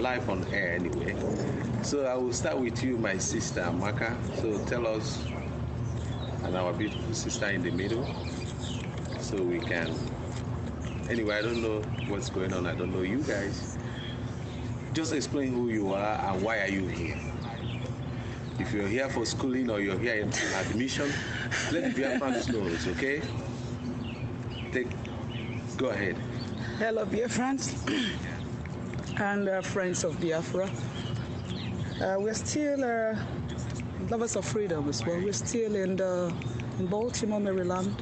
live on air anyway. So I will start with you, my sister Amaka. So tell us, and our beautiful sister in the middle, so we can. Anyway, I don't know what's going on. I don't know you guys. Just explain who you are and why are you here. If you're here for schooling or you're here in admission, let the Biafrans know, okay? Go ahead. Hello, Biafrans and friends of Biafra. We're still lovers of freedom as well. We're still in Baltimore, Maryland,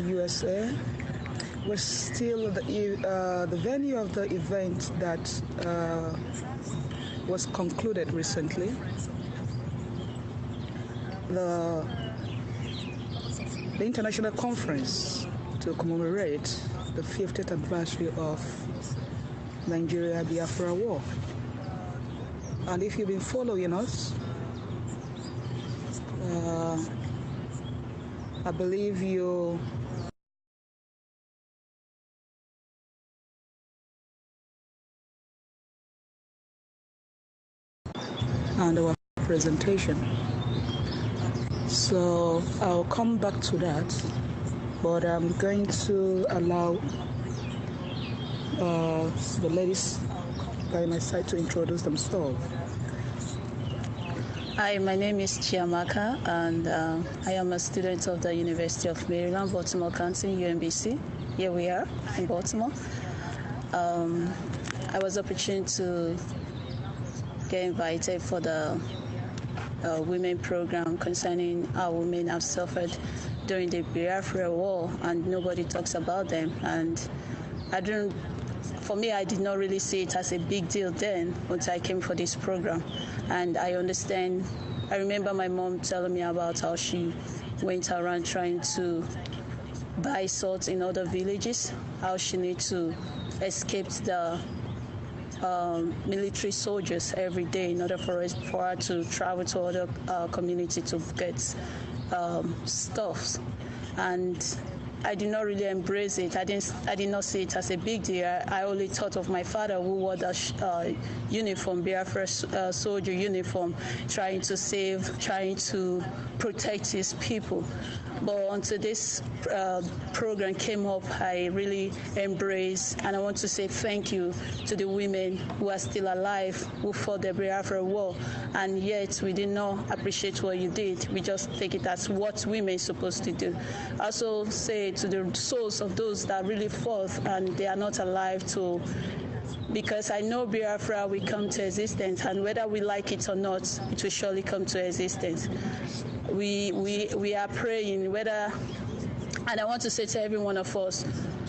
USA. We're still the venue of the event that was concluded recently. The international conference to commemorate the 50th anniversary of Nigeria-Biafra war. And if you've been following us, I believe you and our presentation. So I'll come back to that, but I'm going to allow the ladies by my side to introduce themselves. Hi, my name is Chiamaka, and I am a student of the University of Maryland, Baltimore County, UMBC. Here we are in Baltimore. I was opportune to get invited for the women program concerning how women have suffered during the Biafra war, and nobody talks about them. And for me, I did not really see it as a big deal then until I came for this program. And I remember my mom telling me about how she went around trying to buy salt in other villages, how she needed to escape the military soldiers every day in order for her to travel to other community to get stuff. And I did not really embrace it. I did not see it as a big deal. I only thought of my father, who wore the uniform, Biafra soldier uniform, trying to protect his people. But until this program came up, I really embraced, and I want to say thank you to the women who are still alive, who fought the Biafra war, and yet we did not appreciate what you did. We just take it as what women are supposed to do. I also say to the souls of those that really fought and they are not alive because I know Biafra will come to existence, and whether we like it or not, it will surely come to existence. We are praying and I want to say to every one of us,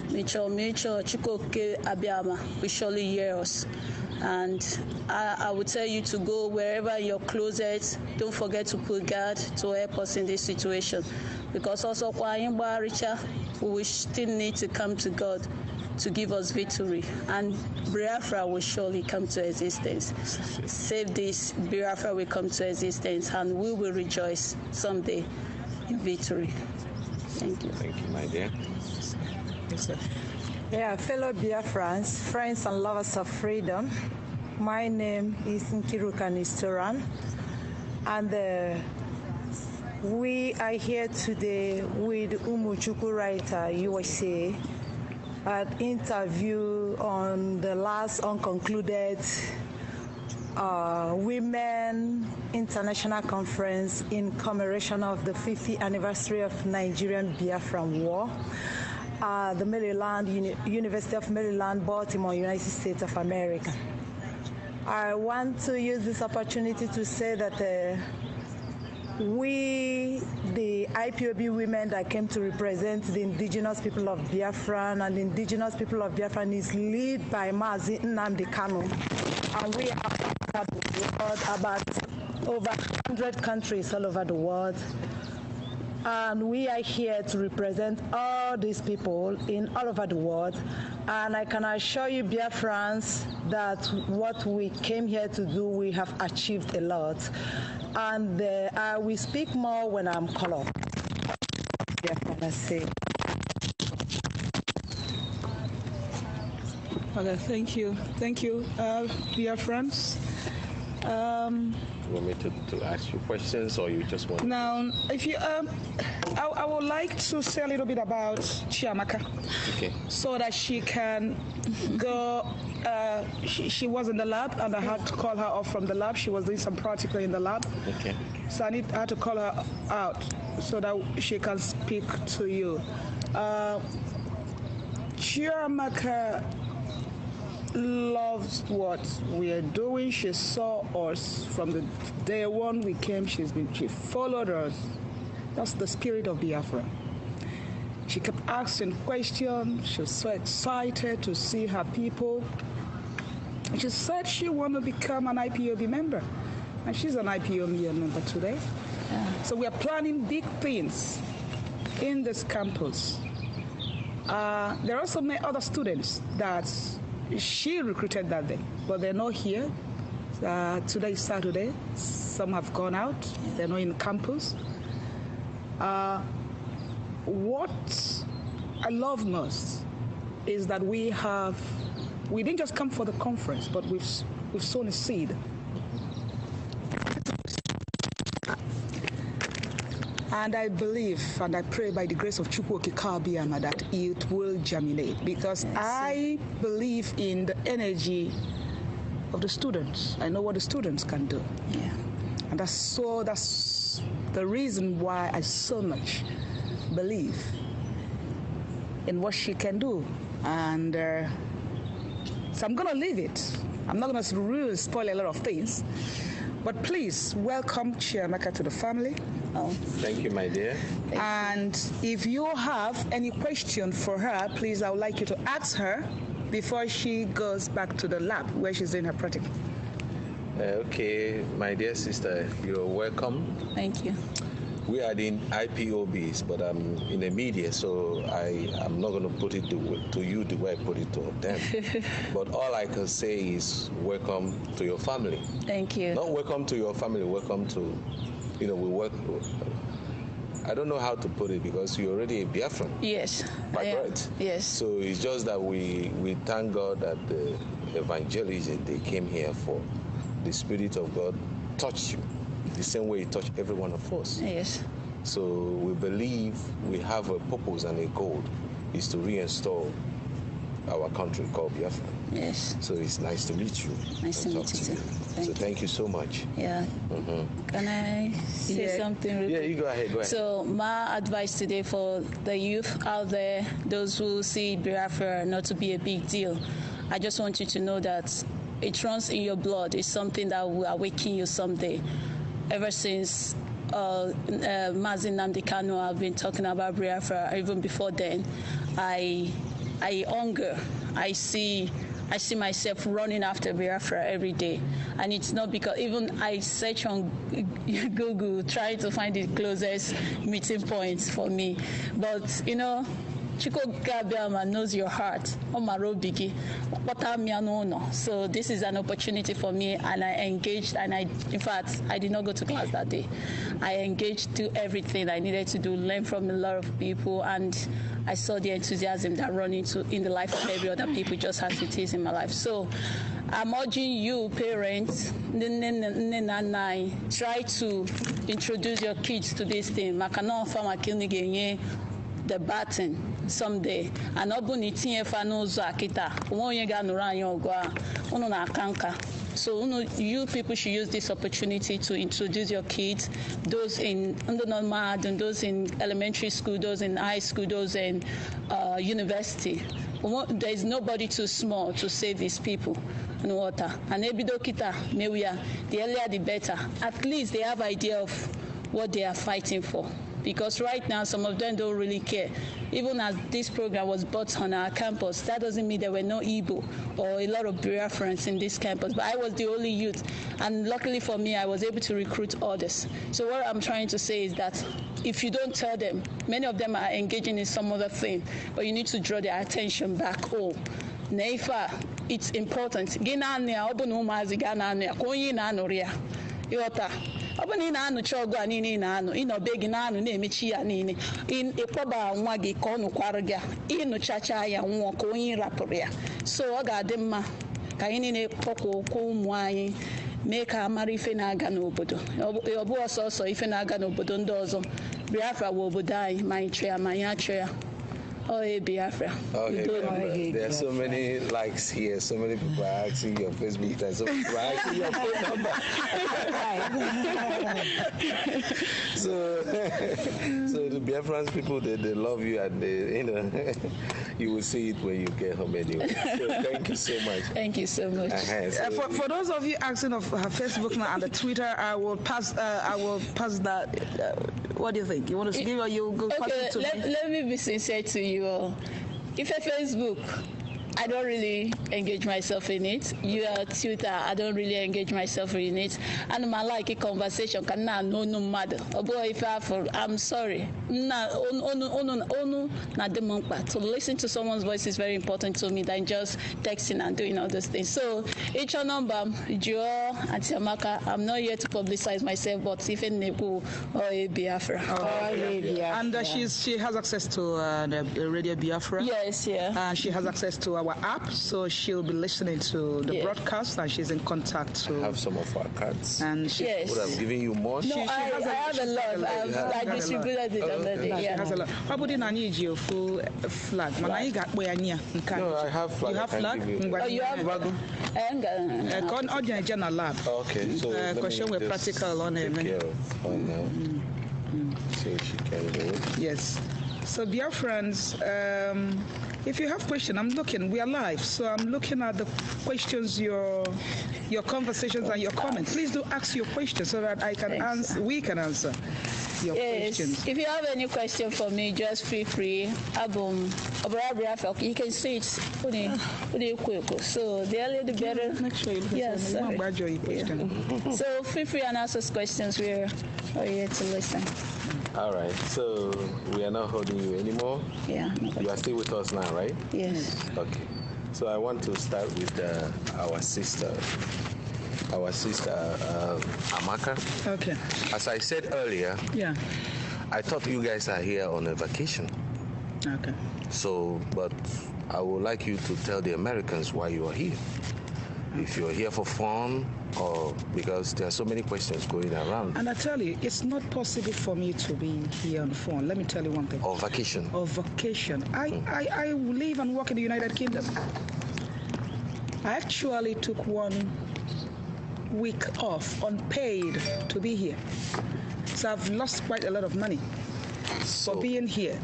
Micho, Chikoke, Abiama, will surely hear us. And I will tell you to go wherever your closet. Don't forget to put God to help us in this situation. Because also, we will still need to come to God to give us victory. And Biafra will surely come to existence. Save this, Biafra will come to existence, and we will rejoice someday in victory. Thank you. Thank you, my dear. Yes, sir. Yeah, fellow Biafrans, friends and lovers of freedom, my name is Nkiruka Nistoran, and we are here today with Umuchukwu writer USA an interview on the last unconcluded Women International Conference in commemoration of the 50th anniversary of Nigerian-Biafra War. The University of Maryland, Baltimore, United States of America. I want to use this opportunity to say that we, the IPOB women that came to represent the indigenous people of Biafra, and the indigenous people of Biafra is led by Mazi Nnamdi Kanu, and we are about over 100 countries all over the world. And we are here to represent all these people in all over the world. And I can assure you, Biafrans, that what we came here to do, we have achieved a lot. And I will speak more when I'm called up. Okay, thank you. Thank you, dear friends. You want me to ask you questions, or you just want? Now, if you, I would like to say a little bit about Chiamaka. Okay. So that she can go. She was in the lab, and I had to call her off from the lab. She was doing some practical in the lab. Okay. So I had to call her out so that she can speak to you. Chiamaka loves what we are doing. She saw us from the day one we came. She followed us. That's the spirit of Biafra. She kept asking questions. She was so excited to see her people. And she said she wanted to become an IPOB member. And she's an IPOB member today. Yeah. So we are planning big things in this campus. There are also many other students that she recruited that day, but they're not here. Today is Saturday. Some have gone out. They're not in campus. What I love most is that we didn't just come for the conference, but we've sown a seed. And I believe and I pray by the grace of Chukwu Okike that it will germinate, because yes, I believe in the energy of the students. I know what the students can do. Yeah. And that's the reason why I so much believe in what she can do. And so I'm going to leave it. I'm not going to really spoil a lot of things. But please welcome Chiamaka to the family. Thank you, my dear. And if you have any question for her, please, I would like you to ask her before she goes back to the lab where she's doing her practical. Okay, my dear sister, you're welcome. Thank you. We are the IPOBs, but I'm in the media, so I'm not going to put it to you the way I put it to them. But all I can say is welcome to your family. Thank you. Not welcome to your family, welcome to, we work. I don't know how to put it, because you're already a Biafran. Yes. Right? Yes. So it's just that we thank God that the evangelists, they came here for the Spirit of God touched you the same way it touched every one of us. Yes. So we believe we have a purpose and a goal, is to reinstall our country called Biafra. Yes. So it's nice to meet you. Nice to meet you too. Thank you so much. Yeah. Mm-hmm. Can I say something? Yeah, you go ahead. So my advice today for the youth out there, those who see Biafra not to be a big deal, I just want you to know that it runs in your blood. It's something that will awaken you someday. Ever since Mazi Nnamdi Kanu, I've been talking about Biafra. Even before then, I hunger. I see myself running after Biafra every day. And it's not because even I search on Google trying to find the closest meeting points for me. But, Chukwu Okike knows your heart. So this is an opportunity for me, and I engaged, and in fact, I did not go to class that day. I engaged to everything I needed to do, learn from a lot of people, and I saw the enthusiasm that run in the life of every other people, just as it is in my life. So I'm urging you, parents, try to introduce your kids to this thing. The baton someday, and so you people should use this opportunity to introduce your kids, those in undernormal and those in elementary school, those in high school, those in university. There is nobody too small to save these people in water. And the earlier the better. At least they have idea of what they are fighting for. Because right now, some of them don't really care. Even as this program was brought on our campus, that doesn't mean there were no Igbo or a lot of Biafrans in this campus. But I was the only youth. And luckily for me, I was able to recruit others. So what I'm trying to say is that if you don't tell them, many of them are engaging in some other thing, but you need to draw their attention back home. Neifa, it's important. ọ bụrụ na ị na-anụcha ọgụ a niile ị na-anụ ịnọbe gị na-anụ na-emechi ya niile ịkpọba nwa gị ka ọ nụkwara gị ịnụchacha ya nwụọ ka onye rapụrụ ya so ọ ga-adị mma ka anyị niile kpọkwa okwu ụmụ anyị mee ka mara ife na-aga n'obodo ọ bụ ọsọsọ ife na-aga n'obodo ndị ọzọ Biafra bụ obodo anyị ma anyị chọọ ya ma anyị achọ ya Biafra. Okay, there are so many likes here. So many people are asking your Facebook. So many people are asking your phone number. so the Biafran people, they love you, and you will see it when you get home anyway. So thank you so much. Thank you so much. For those of you asking of her Facebook now and the Twitter, I will pass that. What do you think? You want to give or you go? Okay, let me be sincere to you. If a Facebook, I don't really engage myself in it. Your Twitter, I don't really engage myself in it. And my like a conversation can now no matter. I'm sorry. To listen to someone's voice is very important to me than just texting and doing all those things. So each number, Joe and Tiamaka, I'm not here to publicize myself, but even Nebu or Biafra. And she has access to the Radio Biafra. Yes, yeah. And she has access to our app, so she'll be listening to the broadcast, and she's in contact. I have some of our cards. And she would have given you more. No, I have a lot. I distributed it already. She has a lot. How about I need your full flag? No, I have flag. You have flag? Oh, you have flag? Lab. Okay, so question we're practical on it. So she can do it. Yes. So, dear friends, if you have questions, I'm looking. We are live, so I'm looking at the questions, your conversations, and your comments. Please do ask your questions so that I can answer. We can answer your questions. If you have any question for me, just feel free. You can see it. So the earlier the better. Make sure you So feel free and ask us questions. We're here to listen. All right, so we are not holding you anymore. Yeah. You are still with us now, right? Yes. Okay. So I want to start with our sister Amaka. Okay. As I said earlier, I thought you guys are here on a vacation. Okay. So, but I would like you to tell the Americans why you are here. If you're here for fun or because there are so many questions going around. And I tell you, it's not possible for me to be here on the phone. Let me tell you one thing. Or vacation. I live and work in the United Kingdom. I actually took 1 week off, unpaid, to be here. So I've lost quite a lot of money for being here.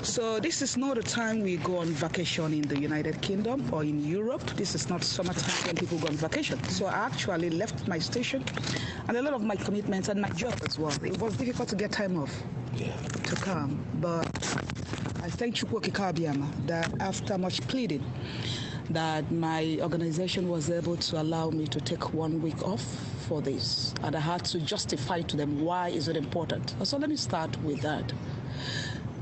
So this is not the time we go on vacation in the United Kingdom or in Europe. This is not summertime when people go on vacation. So I actually left my station and a lot of my commitments and my job as well. It was difficult to get time off to come. But I thank Chukwoki Kabiama that after much pleading, that my organization was able to allow me to take 1 week off for this. And I had to justify to them why is it important. So let me start with that.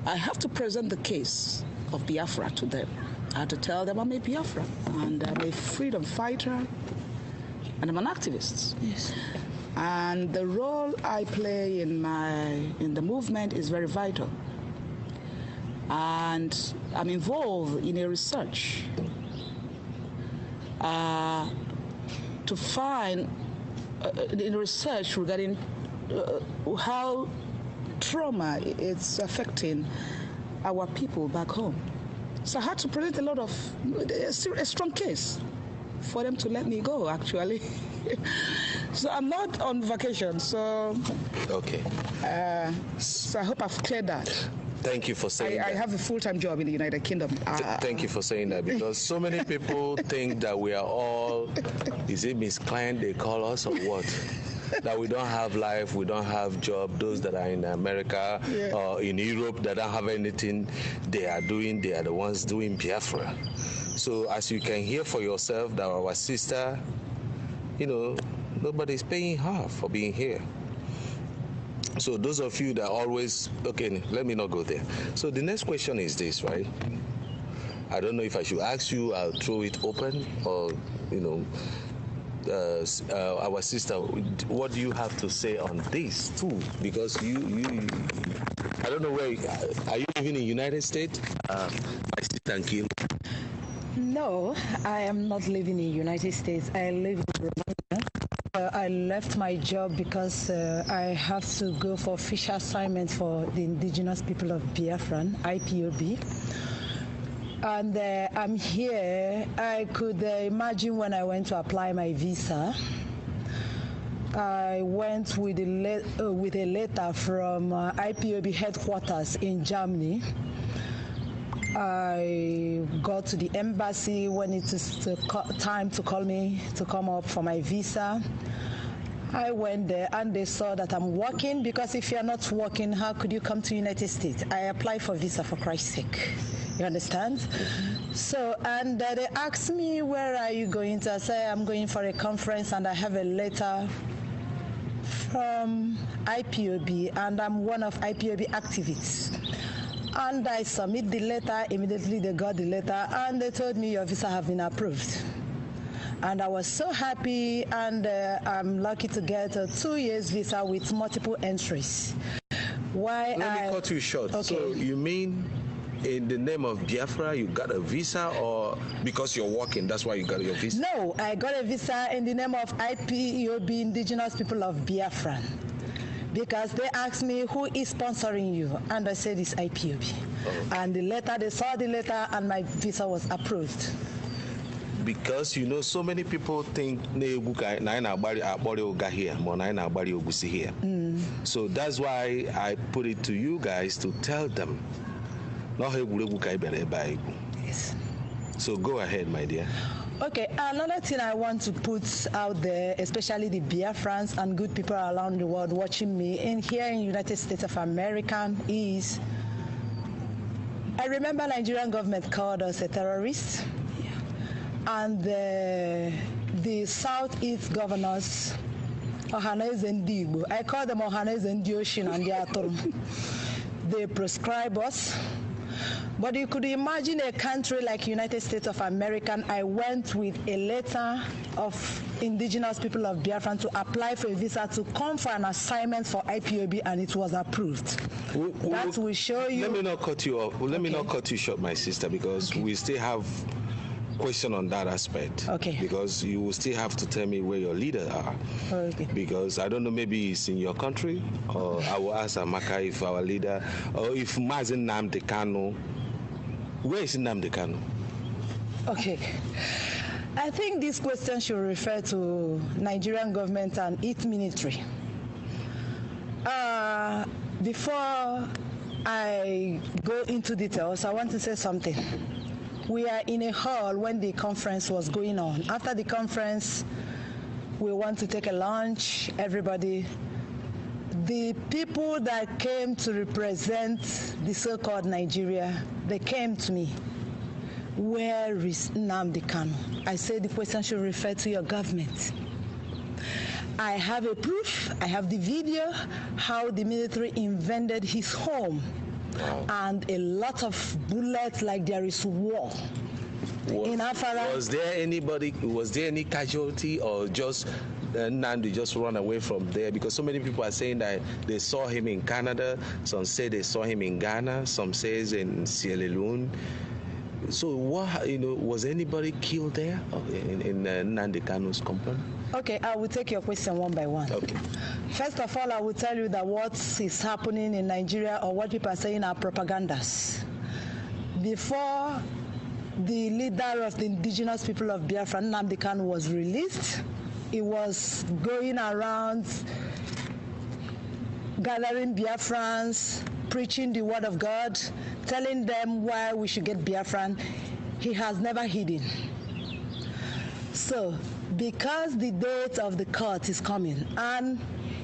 I have to present the case of Biafra to them. I had to tell them I'm a Biafra and I'm a freedom fighter and I'm an activist. Yes. And the role I play in the movement is very vital. And I'm involved in a research to find in research regarding how trauma is affecting our people back home. So I had to present a strong case for them to let me go, actually. So I'm not on vacation, so... Okay. So I hope I've cleared that. Thank you for saying that. I have a full-time job in the United Kingdom. Thank you for saying that, because so many people think that we are all, is it Miss Klein they call us or what? That we don't have life, we don't have job. Those that are in America or in Europe that don't have anything they are doing, they are the ones doing Biafra. So as you can hear for yourself that our sister, nobody's paying her for being here. So those of you that always, okay, let me not go there. So the next question is this, right? I don't know if I should ask you, I'll throw it open, or, our sister, what do you have to say on this too? Because you I don't know where, are you living in the United States? My sister Kim. No, I am not living in the United States. I live in Romania. I left my job because I have to go for fish assignment for the Indigenous people of Biafra, IPOB. And I'm here. I could imagine when I went to apply my visa, I went with a letter from IPOB headquarters in Germany. I got to the embassy when it is time to call me to come up for my visa. I went there and they saw that I'm working, because if you're not working, how could you come to United States? I applied for visa for Christ's sake. You understand? So, and they asked me, where are you going to? I say, I'm going for a conference and I have a letter from IPOB and I'm one of IPOB activists. And I submit the letter. Immediately they got the letter and they told me your visa have been approved. And I was so happy, and I'm lucky to get a 2 years visa with multiple entries. Let me cut you short. Okay. So you mean in the name of Biafra you got a visa, or because you're working, that's why you got your visa? No, I got a visa in the name of IPOB, Indigenous People of Biafra. Because they asked me, who is sponsoring you? And I said, it's IPOB. Oh. And the letter, they saw the letter and my visa was approved. Because so many people think here, here. So that's why I put it to you guys to tell them. Yes. So go ahead, my dear. Okay, another thing I want to put out there, especially the Biafrans and good people around the world watching me here in the United States of America, is I remember Nigerian government called us a terrorist. And the Southeast governors, Ohaneze Ndi Igbo, I call them Ohaneze Ndi Oshin and Ndi they prescribe us. But you could imagine a country like United States of America. I went with a letter of Indigenous people of Biafra to apply for a visa to come for an assignment for IPOB, and it was approved. That will show you. Let me not cut you off. Let me not cut you short, my sister, because we still have question on that aspect. Okay. Because you will still have to tell me where your leaders are. Okay. Because I don't know, maybe it's in your country, or I will ask Amaka if our leader, or if Mazen Nnamdi Kanu. Where is Nnamdi Kanu? Okay. I think this question should refer to Nigerian government and its military. Before I go into details, I want to say something. We are in a hall when the conference was going on. After the conference, we want to take a lunch, everybody. The people that came to represent the so-called Nigeria, they came to me. Where is Nnamdi Kanu? I said the question should refer to your government. I have a proof, I have the video, how the military invaded his home. Wow. And a lot of bullets, like there is war. In Afara. Was there any casualty, or just Nnamdi just run away from there? Because so many people are saying that they saw him in Canada, some say they saw him in Ghana, some says in Sierra Leone. So what, was anybody killed there in Nnamdi Kanu's company? Okay, I will take your question one by one. Okay. First of all, I will tell you that what is happening in Nigeria, or what people are saying, are propagandas. Before the leader of the Indigenous people of Biafra, Nnamdi Kanu, was released, he was going around gathering Biafrans, preaching the word of God, telling them why we should get Biafran. He has never hidden. So, because the date of the court is coming, and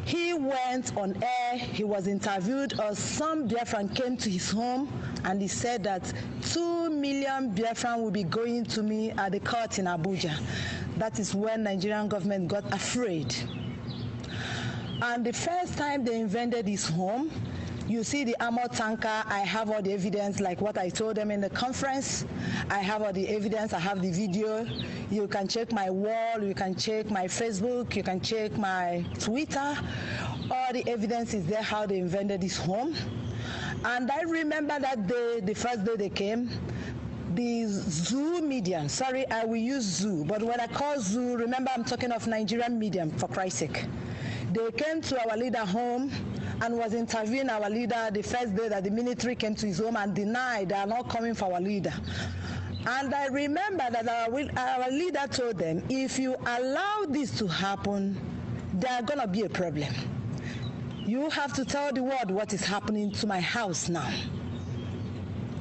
he went on air, he was interviewed, or some Biafran came to his home, and he said that 2 million Biafran will be going to me at the court in Abuja. That is when Nigerian government got afraid. And the first time they invaded his home, You see the armored tanker, I have all the evidence, like what I told them in the conference. I have all the evidence, I have the video. You can check my wall, you can check my Facebook, you can check my Twitter. All the evidence is there how they invented this home. And I remember that day, the first day they came, the zoo medium, sorry, I will use zoo, but when I call zoo, remember I'm talking of Nigerian medium, for Christ's sake. They came to our leader home and was interviewing our leader the first day that the military came to his home and denied they are not coming for our leader. And I remember that our leader told them, if you allow this to happen, there's going to be a problem. You have to tell the world what is happening to my house now,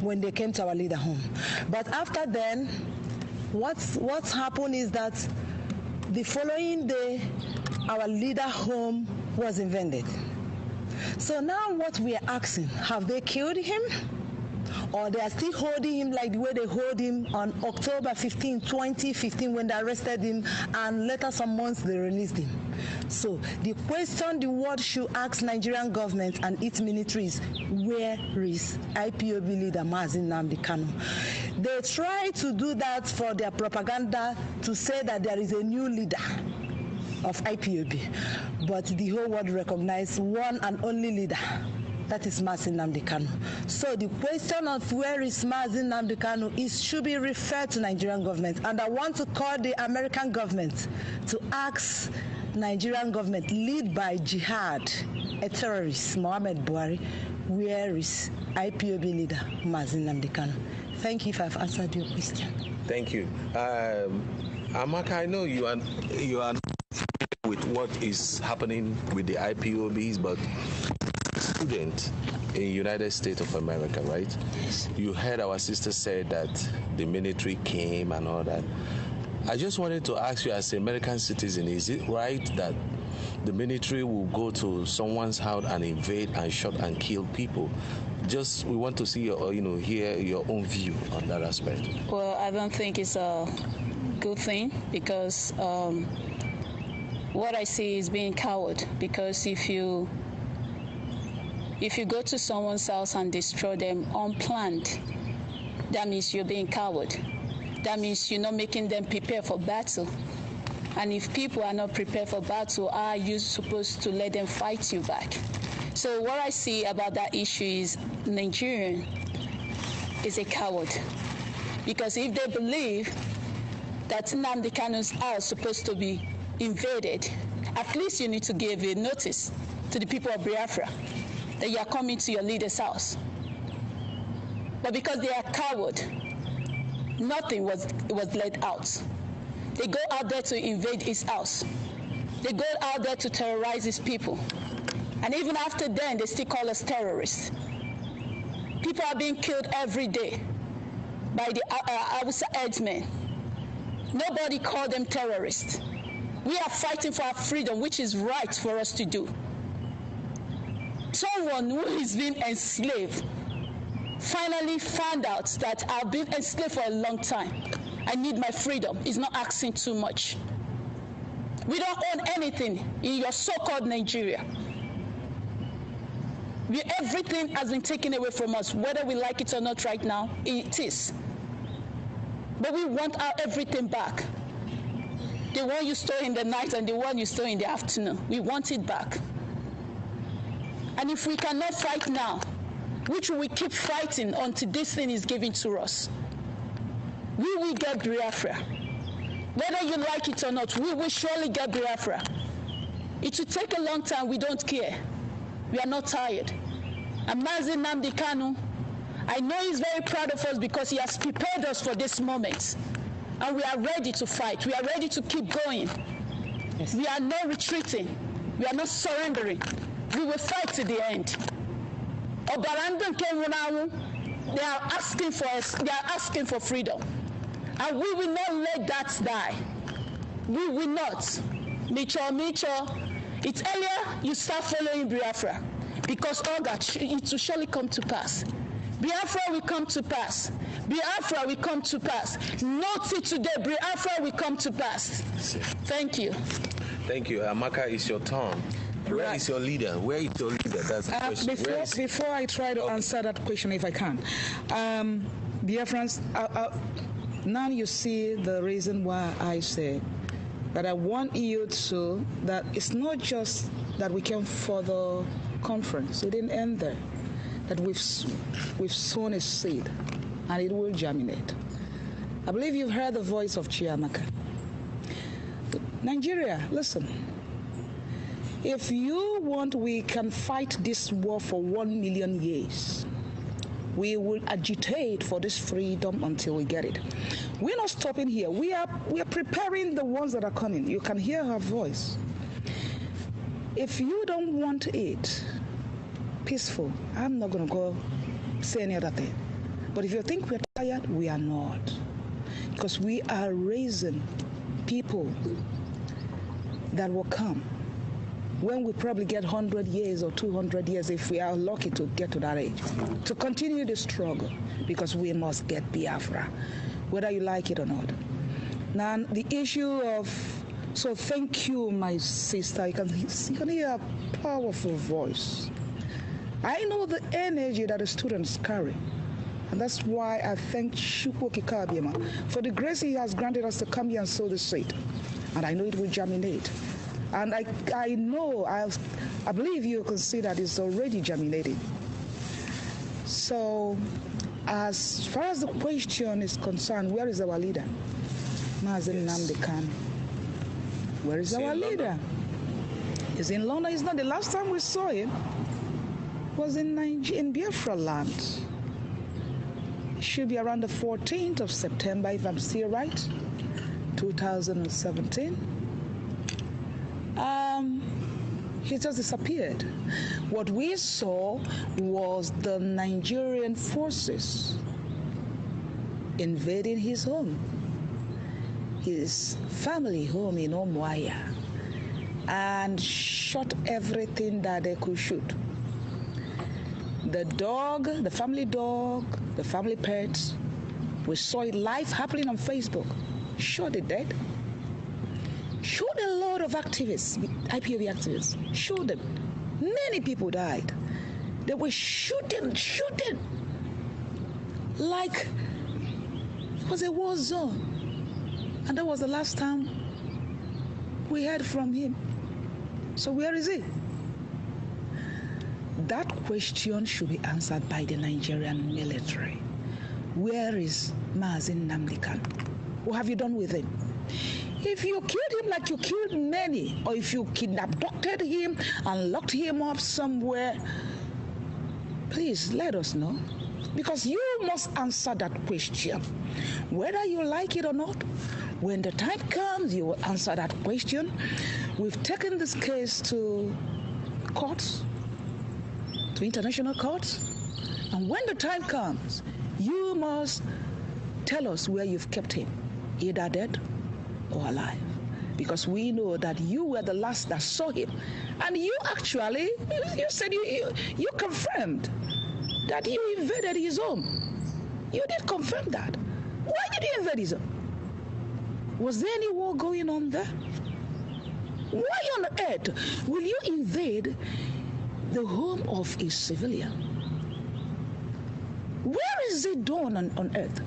when they came to our leader home. But after then, what's happened is that the following day, our leader home was invaded. So now what we are asking, have they killed him? Or they are still holding him like the way they hold him on October 15, 2015 when they arrested him, and later some months they released him. So the question the world should ask Nigerian government and its ministries, where is IPOB leader Mazi Nnamdi Kanu? They try to do that for their propaganda to say that there is a new leader of IPOB, but the whole world recognizes one and only leader. That is Mazi Nnamdi Kanu. So the question of where is Mazi Nnamdi Kanu should be referred to Nigerian government. And I want to call the American government to ask Nigerian government, led by Jihad, a terrorist, Muhammad Buhari, where is IPOB leader Mazi Nnamdi Kanu? Thank you if I've answered your question. Thank you. Amaka, I know you are with what is happening with the IPOBs, but student in United States of America, right? Yes. You heard our sister say that the military came and all that. I just wanted to ask you, as an American citizen, is it right that the military will go to someone's house and invade and shoot and kill people? Just, we want to see hear your own view on that aspect. Well, I don't think it's a good thing, because what I see is being coward. Because if you go to someone's house and destroy them unplanned, that means you're being coward. That means you're not making them prepare for battle. And if people are not prepared for battle, are you supposed to let them fight you back? So what I see about that issue is Nigerian is a coward. Because if they believe that Nnamdi Kanu's house is supposed to be invaded, at least you need to give a notice to the people of Biafra that you are coming to your leader's house. But because they are coward, nothing was let out. They go out there to invade his house. They go out there to terrorize his people. And even after then, they still call us terrorists. People are being killed every day by the Hausa headsmen. Nobody called them terrorists. We are fighting for our freedom, which is right for us to do. Someone who is being enslaved finally found out that I've been enslaved for a long time. I need my freedom. He's not asking too much. We don't own anything in your so-called Nigeria. Everything has been taken away from us, whether we like it or not right now, it is. But we want our everything back. The one you stole in the night and the one you stole in the afternoon, we want it back. And if we cannot fight now, which we keep fighting until this thing is given to us, we will get Biafra. Whether you like it or not, we will surely get Biafra. It will take a long time, we don't care. We are not tired. And Mazi Nnamdi Kanu, I know he's very proud of us because he has prepared us for this moment. And we are ready to fight. We are ready to keep going. Yes. We are not retreating. We are not surrendering. We will fight to the end. They are asking for us. They are asking for freedom. And we will not let that die. We will not. Micho. It's earlier you start following Biafra, because all that, it will surely come to pass. Biafra will come to pass. Biafra will come to pass. Not it today, Biafra will come to pass. Thank you. Thank you. Amaka, it's your turn. Where is your leader? Where is your leader? That's the question. Before I try to answer that question, if I can, Biafrans, now you see the reason why I say that I want you to, that it's not just that we came for the conference. It didn't end there. That we've sown a seed, and it will germinate. I believe you've heard the voice of Chiamaka. Nigeria, listen. If you want, we can fight this war for 1 million years. We will agitate for this freedom until we get it. We're not stopping here. We are preparing the ones that are coming. You can hear her voice. If you don't want it peaceful, I'm not going to go say any other thing. But if you think we're tired, we are not. Because we are raising people that will come when we probably get 100 years or 200 years, if we are lucky to get to that age, to continue the struggle, because we must get Biafra, whether you like it or not. Now, the issue of, so thank you, my sister. You can hear a powerful voice. I know the energy that the students carry. And that's why I thank Shukwoki Kabiema for the grace he has granted us to come here and sow the seed. And I know it will germinate. And I believe you can see that it's already germinating. So, as far as the question is concerned, where is our leader? Mazen Nnamdi Kanu. Where is our leader? He's in London. It's not the last time we saw him. Was in Biafra land. It should be around the 14th of September, if I'm still right, 2017. He just disappeared. What we saw was the Nigerian forces invading his home, his family home in Umuahia, and shot everything that they could shoot. The dog, the family pets, we saw it live happening on Facebook. Shot it dead. Showed a lot of activists, IPOB activists, showed them. Many people died. They were shooting, like it was a war zone. And that was the last time we heard from him. So where is he? That question should be answered by the Nigerian military. Where is Mazen Nnamdi Kanu? What have you done with him? If you killed him like you killed many, or if you abducted him and locked him up somewhere, please let us know. Because you must answer that question. Whether you like it or not, when the time comes, you will answer that question. We've taken this case to courts, to international courts, and when the time comes, you must tell us where you've kept him, either dead or alive, because we know that you were the last that saw him, and you actually, you said you confirmed that you invaded his home. You did confirm that. Why did you invade his home? Was there any war going on there? Why on earth will you invade the home of a civilian? Where is it done on earth?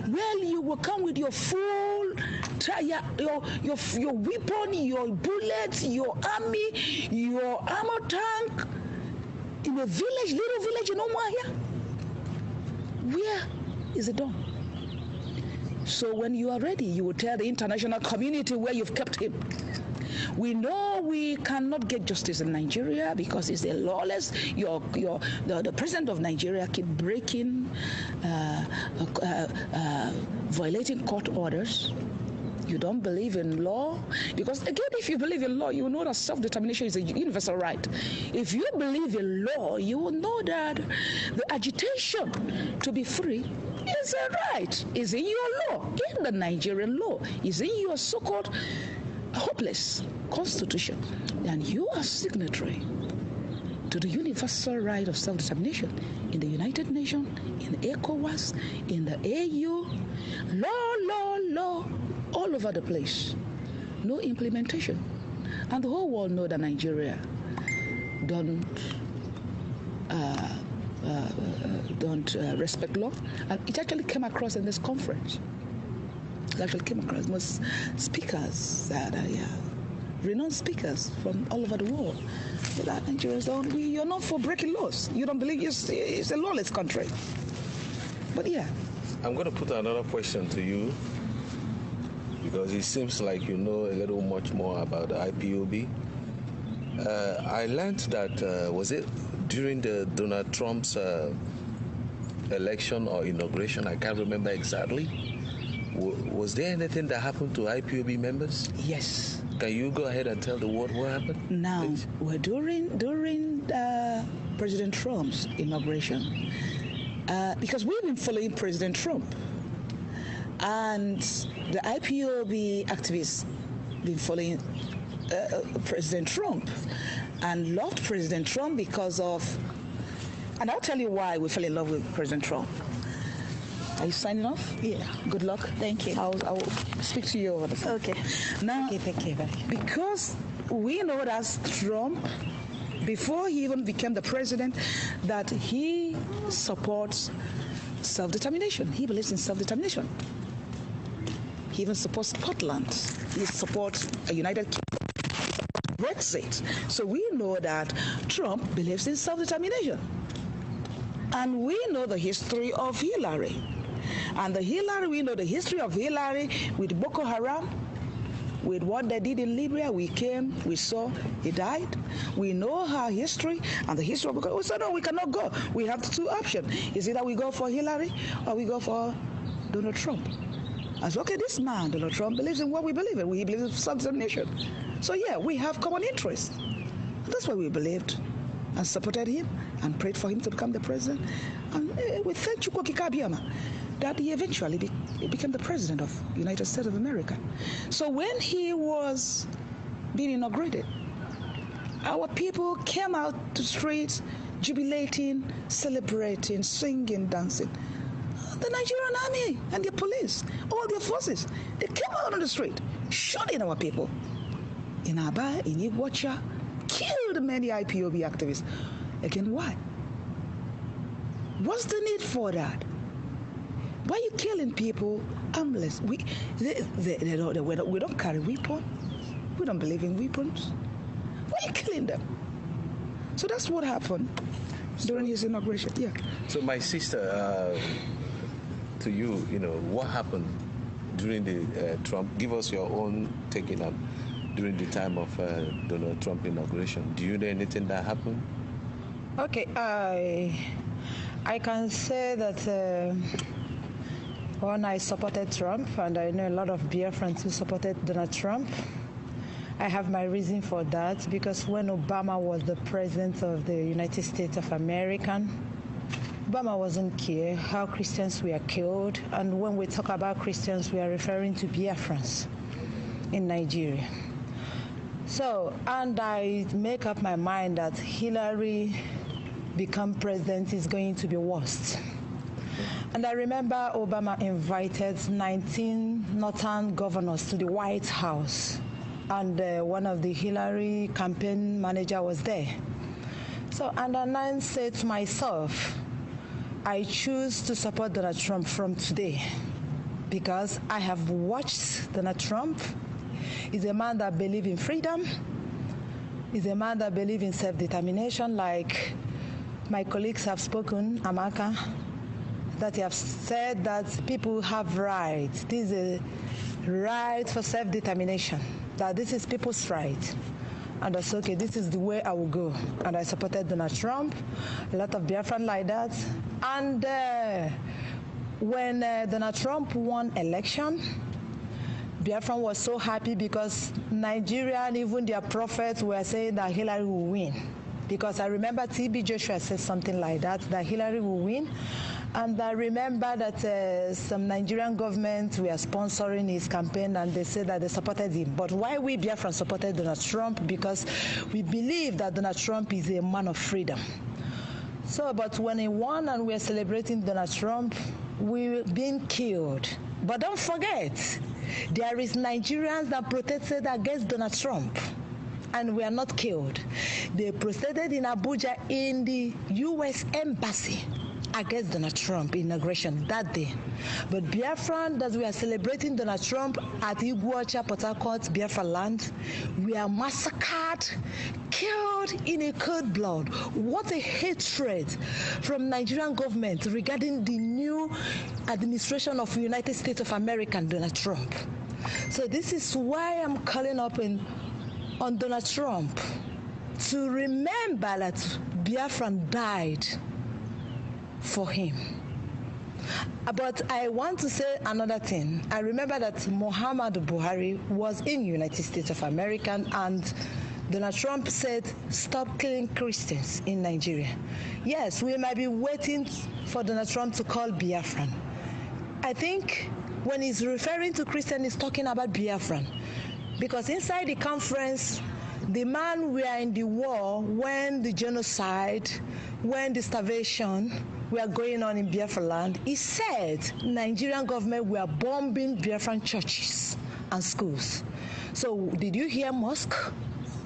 Well, you will come with your full, your weapon, your bullets, your army, your armor tank, in a village, little village in Umuahia. Where is it done? So when you are ready, you will tell the international community where you've kept him. We know we cannot get justice in Nigeria because it's a lawless. The president of Nigeria keep breaking, violating court orders. You don't believe in law? Because again, if you believe in law, you know that self-determination is a universal right. If you believe in law, you will know that the agitation to be free is a right. Is in your law, in the Nigerian law, is in your so-called hopeless constitution, and you are signatory to the universal right of self-determination in the United Nations, in ECOWAS, in the AU, law, all over the place. No implementation. And the whole world know that Nigeria don't respect law. And it actually came across in this conference. It actually came across most speakers that are renowned speakers from all over the world. That Nigerians you're not for breaking laws. You don't believe it's a lawless country. But yeah. I'm going to put another question to you, because it seems like you know a little much more about the IPOB. I learned that, was it during the Donald Trump's election or inauguration? I can't remember exactly. Was there anything that happened to IPOB members? Yes. Can you go ahead and tell the world what happened? Now, well, during President Trump's inauguration, because we've been following President Trump, and the IPOB activists been following President Trump and loved President Trump because of, and I'll tell you why we fell in love with President Trump. Are you signing off? Yeah. Good luck. Thank you. I'll speak to you over the phone. Okay. Now, okay, thank you. Because we know that Trump, before he even became the president, that he supports self-determination. He believes in self-determination. He even supports Scotland. He supports a United Kingdom, Brexit. So we know that Trump believes in self-determination. And we know the history of Hillary. And we know the history of Hillary with Boko Haram, with what they did in Libya. We came, we saw, he died. We know her history and the history of Boko Haram. We said, no, we cannot go. We have two options. Is either we go for Hillary or we go for Donald Trump. I said, okay, this man, Donald Trump, believes in what we believe in. He believes in self-determination. So yeah, we have common interests. That's why we believed and supported him and prayed for him to become the president. And we thank Chukwu Abiyama that he eventually became the president of the United States of America. So when he was being inaugurated, our people came out to the streets, jubilating, celebrating, singing, dancing. The Nigerian army and the police, all their forces, they came out on the street, shooting our people. In Aba, in Iguacha, killed many IPOB activists. Again, why? What's the need for that? Why are you killing people armless? We don't carry weapons. We don't believe in weapons. Why are you killing them? So that's what happened during his inauguration. Yeah. So my sister, to you, what happened during the Trump? Give us your own taking up during the time of Donald Trump inauguration. Do you know anything that happened? Okay, I can say that when I supported Trump, and I know a lot of Biafrans who supported Donald Trump, I have my reason for that, because when Obama was the president of the United States of America, Obama wasn't care how Christians were killed, and when we talk about Christians, we are referring to Biafrans in Nigeria. So, and I make up my mind that Hillary become president is going to be worst. And I remember Obama invited 19 northern governors to the White House, and one of the Hillary campaign manager was there. So, and then I said to myself, I choose to support Donald Trump from today, because I have watched Donald Trump. He's a man that believes in freedom. He's a man that believes in self-determination, like my colleagues have spoken, Amaka, that they have said that people have rights. This is a right for self-determination, that this is people's right. And I said, okay, this is the way I will go. And I supported Donald Trump, a lot of Biafran like that. And when Donald Trump won election, Biafran was so happy, because Nigeria and even their prophets were saying that Hillary will win. Because I remember T.B. Joshua said something like that Hillary will win. And I remember that some Nigerian government were sponsoring his campaign, and they said that they supported him. But why we Biafran supported Donald Trump? Because we believe that Donald Trump is a man of freedom. So, but when he won and we're celebrating Donald Trump, we're being killed. But don't forget, there is Nigerians that protested against Donald Trump. and were not killed. They protested in Abuja in the U.S. Embassy against Donald Trump inauguration that day. But Biafran, that we are celebrating Donald Trump at Iguacha, Port Harcourt, Biafra land, we are massacred, killed in a cold blood. What a hatred from Nigerian government regarding the new administration of United States of America and Donald Trump. So this is why I'm calling up on Donald Trump to remember that Biafran died for him. But I want to say another thing. I remember that Muhammadu Buhari was in United States of America, and Donald Trump said, stop killing Christians in Nigeria. Yes, we might be waiting for Donald Trump to call Biafran. I think when he's referring to Christian, he's talking about Biafran. Because inside the conference, the man were in the war when the genocide, when the starvation were going on in Biafra land, he said Nigerian government were bombing Biafran churches and schools. So did you hear mosque?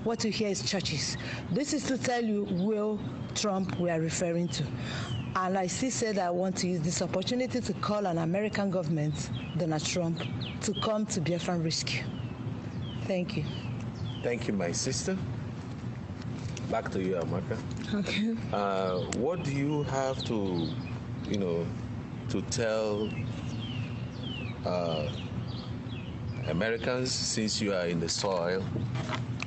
What you hear is churches. This is to tell you Will Trump we are referring to. And I still said I want to use this opportunity to call on American government, Donald Trump, to come to Biafran rescue. Thank you. Thank you, my sister. Back to you, Amaka. Okay. What do you have to, to tell Americans, since you are in the soil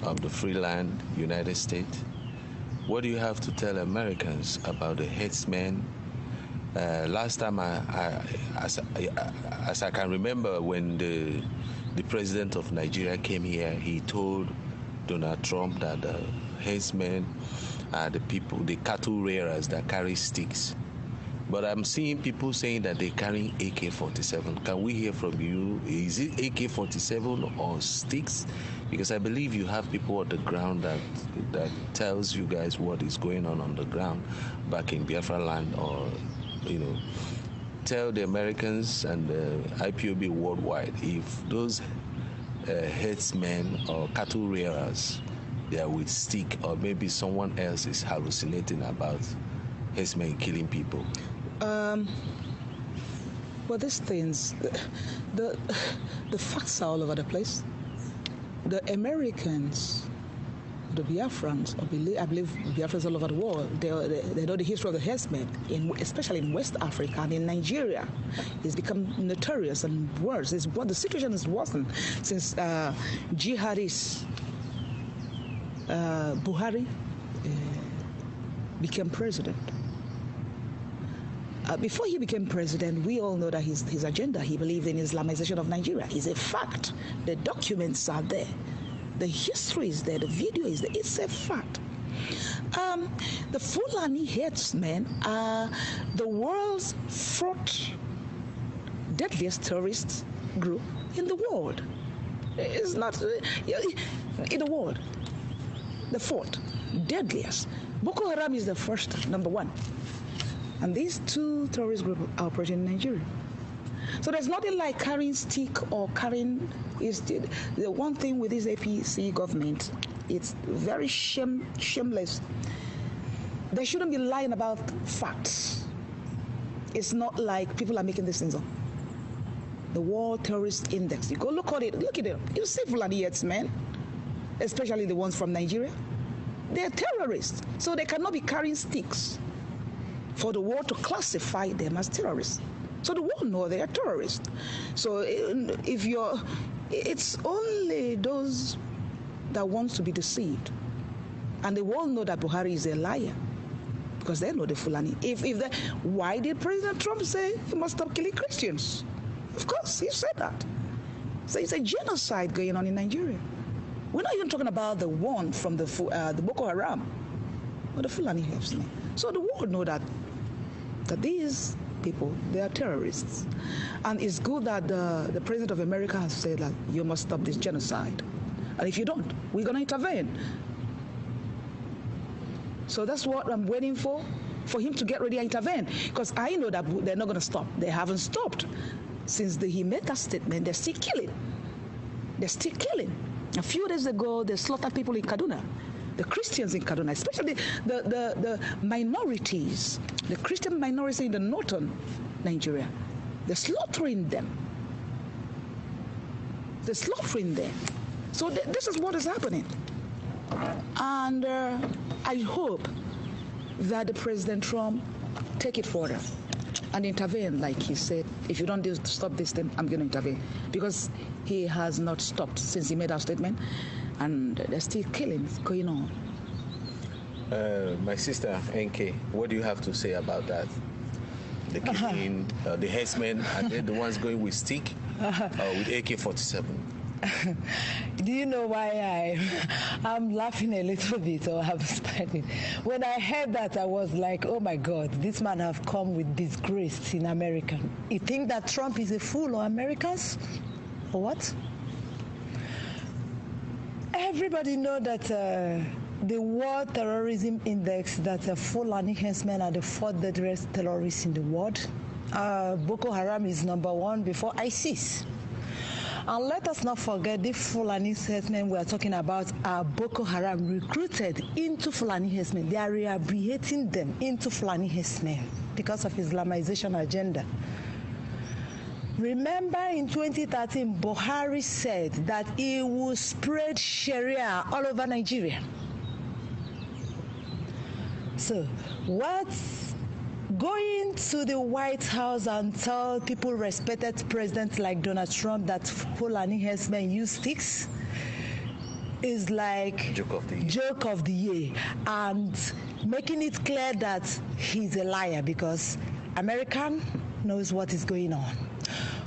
of the free land, United States? What do you have to tell Americans about the headsmen? Last time, as I can remember, when the president of Nigeria came here, he told Donald Trump that the headsmen are the people, the cattle rearers that carry sticks. But I'm seeing people saying that they're carrying AK-47. Can we hear from you? Is it AK-47 or sticks? Because I believe you have people on the ground that tells you guys what is going on the ground back in Biafra land, or, tell the Americans and the IPOB worldwide if those headsmen or cattle rearers, they are with stick, or maybe someone else is hallucinating about headsmen killing people. Well, these things, the facts are all over the place. The Americans, the Biafrans, I believe Biafrans all over the world, they know the history of the headsmen, especially in West Africa and in Nigeria. It's become notorious and worse. The situation is worsened since jihadist Buhari became president. Before he became president, we all know that his agenda, he believed in Islamization of Nigeria. It's a fact. The documents are there. The history is there. The video is there. It's a fact. The Fulani headsmen are the world's fourth deadliest terrorist group in the world. It's not in the world. The fourth deadliest. Boko Haram is the first, number one. And these two terrorist groups are operating in Nigeria. So there's nothing like carrying stick or carrying. The one thing with this APC government, it's very shameless. They shouldn't be lying about facts. It's not like people are making these things up. The World Terrorist Index. You go look at it. Look at it. You see Fulani headsmen, especially the ones from Nigeria. They're terrorists, so they cannot be carrying sticks for the world to classify them as terrorists. So the world knows they are terrorists. So it's only those that want to be deceived. And the world know that Buhari is a liar, because they know the Fulani. Why did President Trump say he must stop killing Christians? Of course, he said that. So it's a genocide going on in Nigeria. We're not even talking about the one from the Boko Haram or the Fulani headsmen. So the world know that these people, they are terrorists. And it's good that the President of America has said that you must stop this genocide. And if you don't, we're going to intervene. So that's what I'm waiting for him to get ready and intervene. Because I know that they're not going to stop. They haven't stopped. Since he made that statement, they're still killing. They're still killing. A few days ago, they slaughtered people in Kaduna, the Christians in Kaduna, especially the minorities, the Christian minorities in the northern Nigeria. They're slaughtering them. They're slaughtering them. So this is what is happening. And I hope that the President Trump take it further and intervene, like he said. If you don't stop this, then I'm going to intervene, because he has not stopped since he made that statement, and there's still killings going on. My sister NK, what do you have to say about that? The killing, the herdsmen, and then the ones going with stick, with AK-47. Do you know why I'm laughing a little bit, or I'm smiling? When I heard that, I was like, oh my God, this man have come with disgrace in America. You think that Trump is a fool or Americans? Or what? Everybody know that the World Terrorism Index, that Fulani herdsmen are the fourth deadliest terrorists in the world. Boko Haram is number one before ISIS. And let us not forget, the Fulani herdsmen we are talking about are Boko Haram recruited into Fulani herdsmen. They are rehabilitating them into Fulani herdsmen because of Islamization agenda. Remember in 2013, Buhari said that he will spread Sharia all over Nigeria. So what's going to the White House and tell people, respected presidents like Donald Trump, that Fulani herdsmen use sticks is like joke of the year, and making it clear that he's a liar, because American knows what is going on.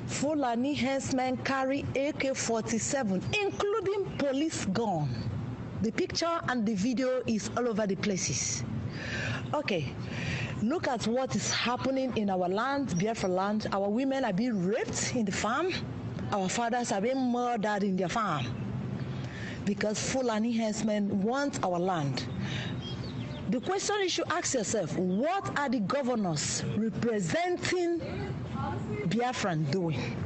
Fulani herdsmen carry AK-47, including police gun. The picture and the video is all over the places. Okay. Look at what is happening in our land, Biafra land. Our women are being raped in the farm. Our fathers are being murdered in their farm. Because Fulani herdsmen want our land. The question you should ask yourself, what are the governors representing Biafran doing?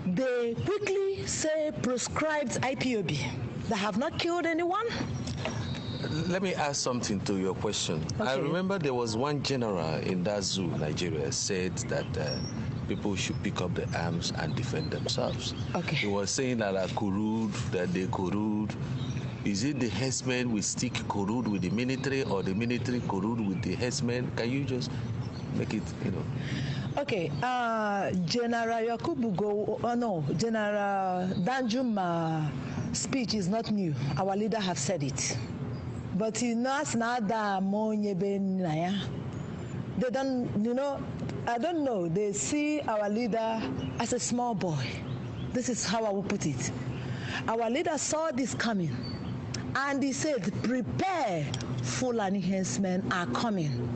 They quickly say proscribed IPOB. They have not killed anyone. Let me add something to your question. Okay. I remember there was one general in that zoo, Nigeria, said that people should pick up the arms and defend themselves. Okay. He was saying that they collude. Is it the herdsmen with stick collude with the military, or the military collude with the herdsmen? Can you just make it, Okay, General General Danjuma speech is not new. Our leader have said it. But they don't, I don't know, they see our leader as a small boy. This is how I will put it. Our leader saw this coming, and he said, prepare, Fulani herdsmen are coming.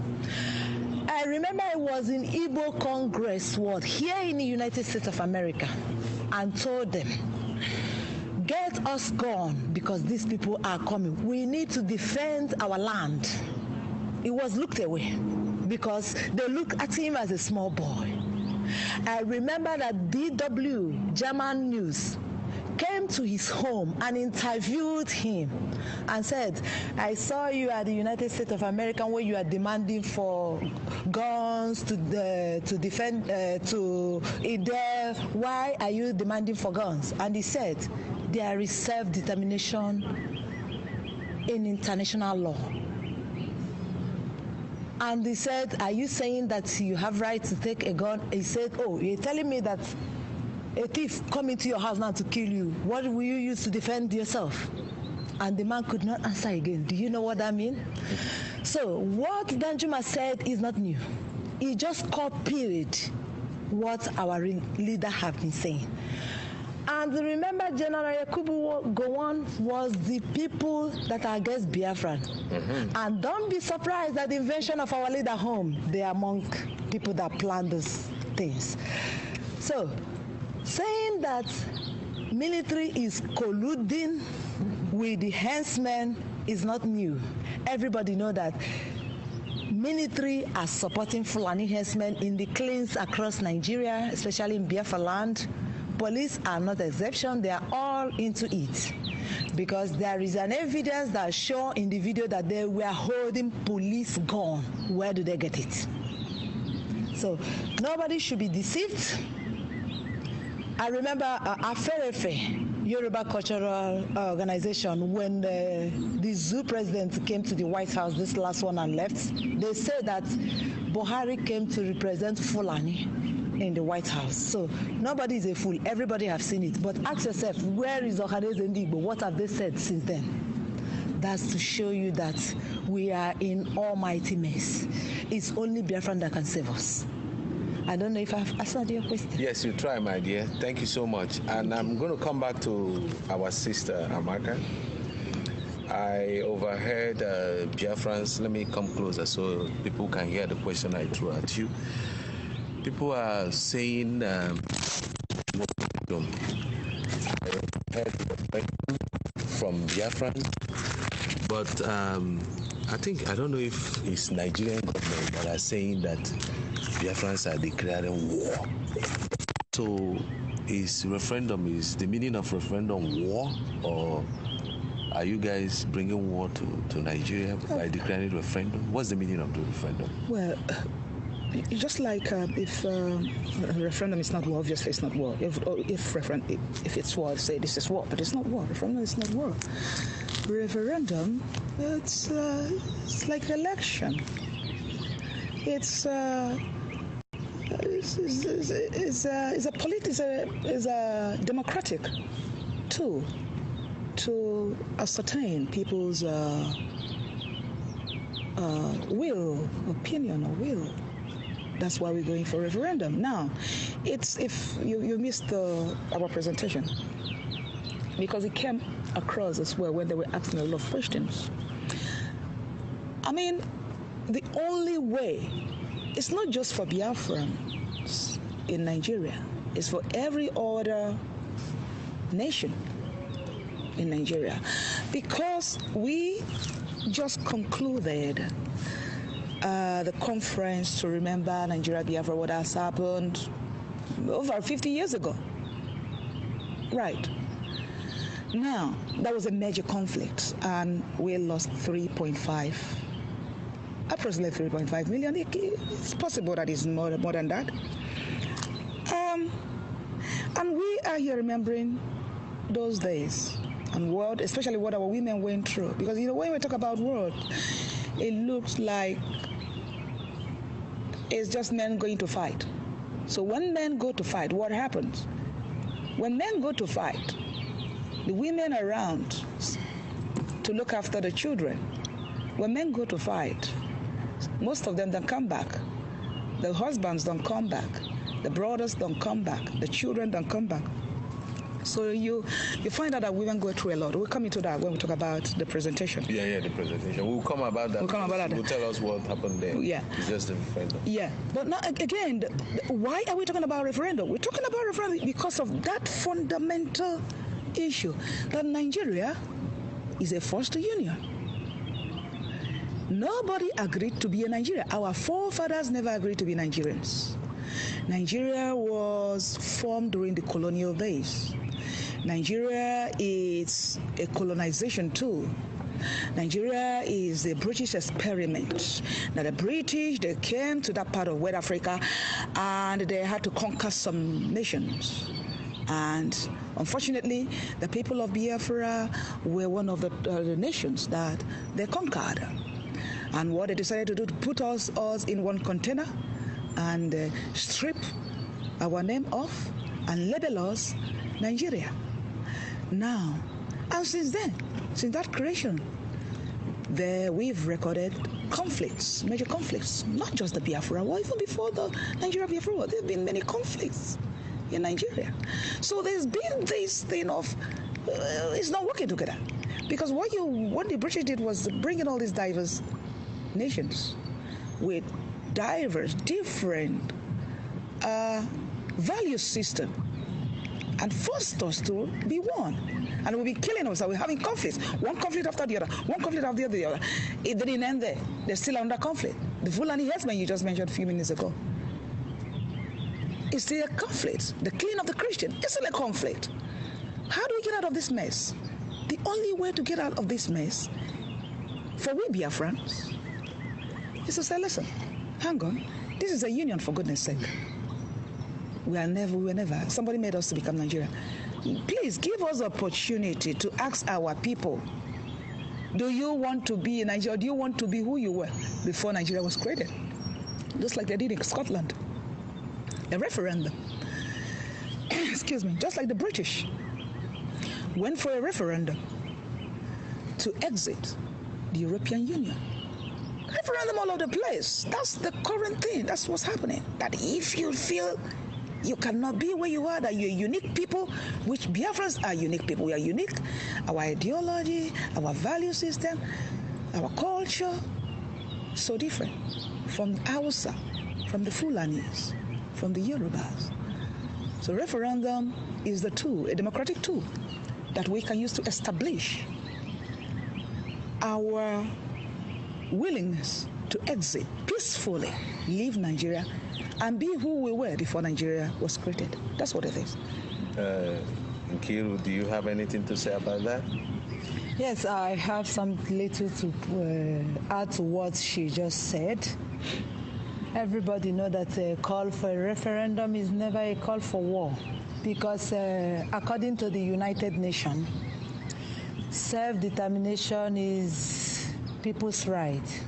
I remember I was in Igbo Congress here in the United States of America, and told them, get us gone, because these people are coming. We need to defend our land. It was looked away because they look at him as a small boy. I remember that DW, German News, came to his home and interviewed him and said, I saw you at the United States of America where you are demanding for guns to defend, why are you demanding for guns? And he said, there is self-determination in international law. And he said, are you saying that you have right to take a gun? He said, oh, you're telling me that a thief come into your house now to kill you. What will you use to defend yourself? And the man could not answer again. Do you know what that means? So what Danjuma said is not new. He just copied what our leader have been saying. And remember, General Yakubu Gowon was the people that are against Biafran. Mm-hmm. And don't be surprised that the invention of our leader home, they are among people that plan those things. So, saying that military is colluding with the herdsmen is not new. Everybody know that military are supporting Fulani herdsmen in the killings across Nigeria, especially in Biafra land, Police are not exception. They are all into it. Because there is an evidence that shows in the video that they were holding police gun. Where do they get it? So nobody should be deceived. I remember Aferefe, Yoruba Cultural Organization, when the zoo president came to the White House, this last one and left, they said that Buhari came to represent Fulani in the White House. So nobody is a fool. Everybody have seen it. But ask yourself, where is Ohadeze Ndigbo? What have they said since then? That's to show you that we are in almighty mess. It's only Biafran that can save us. I don't know if I've answered your question. Yes, you try, my dear. Thank you so much. And I'm going to come back to our sister, Amaka. I overheard Biafrans. Let me come closer so people can hear the question I threw at you. People are saying, I heard from Biafrans, but I don't know if it's Nigerian government that are saying that Biafrans are declaring war. So is the meaning of referendum war, or are you guys bringing war to Nigeria by declaring referendum? What's the meaning of the referendum? Well, just like if a referendum is not war, obviously it's not war. If it's war, say this is war, but it's not war. Referendum is not war. Referendum, it's like election. It's a democratic tool to ascertain people's opinion or will. That's why we're going for referendum. Now, it's if you missed our presentation, because it came across as well when they were asking a lot of questions. I mean, the only way, it's not just for Biafrans in Nigeria, it's for every other nation in Nigeria, because we just concluded the conference to remember Nigeria-Biafra, what has happened over 50 years ago. Right. Now, that was a major conflict, and we lost approximately 3.5 million. It's possible that it's more than that. And we are here remembering those days and world, especially what our women went through. Because, when we talk about world, it looks like it's just men going to fight. So when men go to fight, what happens? When men go to fight, the women around to look after the children. When men go to fight, most of them don't come back. The husbands don't come back. The brothers don't come back. The children don't come back. So you find out that women go through a lot. We'll come into that when we talk about the presentation. Yeah, the presentation. We'll come about that. We'll tell us what happened there. Yeah. It's just a referendum. Yeah. But now, again, why are we talking about referendum? We're talking about referendum because of that fundamental issue that Nigeria is a forced union. Nobody agreed to be a Nigeria. Our forefathers never agreed to be Nigerians. Nigeria was formed during the colonial days. Nigeria is a colonization tool. Nigeria is a British experiment. Now the British, they came to that part of West Africa and they had to conquer some nations. And unfortunately, the people of Biafra were one of the nations that they conquered. And what they decided to do, to put us in one container and strip our name off and label us Nigeria. Now, and since then, since that creation, we've recorded conflicts, major conflicts, not just the Biafra War, even before the Nigeria-Biafra War, there have been many conflicts in Nigeria. So there's been this thing of, it's not working together. Because what the British did was bring in all these diverse nations with diverse, different value system and forced us to be one. And we'll be killing ourselves. We're having conflicts, one conflict after the other, one conflict after the other. It didn't end there. They're still under conflict. The Fulani herdsmen you just mentioned a few minutes ago. It's still a conflict. The killing of the Christian is still a conflict. How do we get out of this mess? The only way to get out of this mess for we Biafrans is to say, listen, hang on, this is a union, for goodness sake. We were never. Somebody made us to become Nigeria. Please give us the opportunity to ask our people, do you want to be in Nigeria? Do you want to be who you were before Nigeria was created? Just like they did in Scotland. A referendum. Excuse me. Just like the British went for a referendum to exit the European Union. Referendum all over the place. That's the current thing. That's what's happening. That if you feel you cannot be where you are, that you're unique people, which Biafrans are unique people. We are unique. Our ideology, our value system, our culture, so different from Hausa, from the Fulanis, from the Yorubas. So referendum is the tool, a democratic tool, that we can use to establish our willingness to exit peacefully, leave Nigeria, and be who we were before Nigeria was created. That's what it is. Nkiru, do you have anything to say about that? Yes, I have some little to add to what she just said. Everybody knows that a call for a referendum is never a call for war, because according to the United Nations, self-determination is people's right.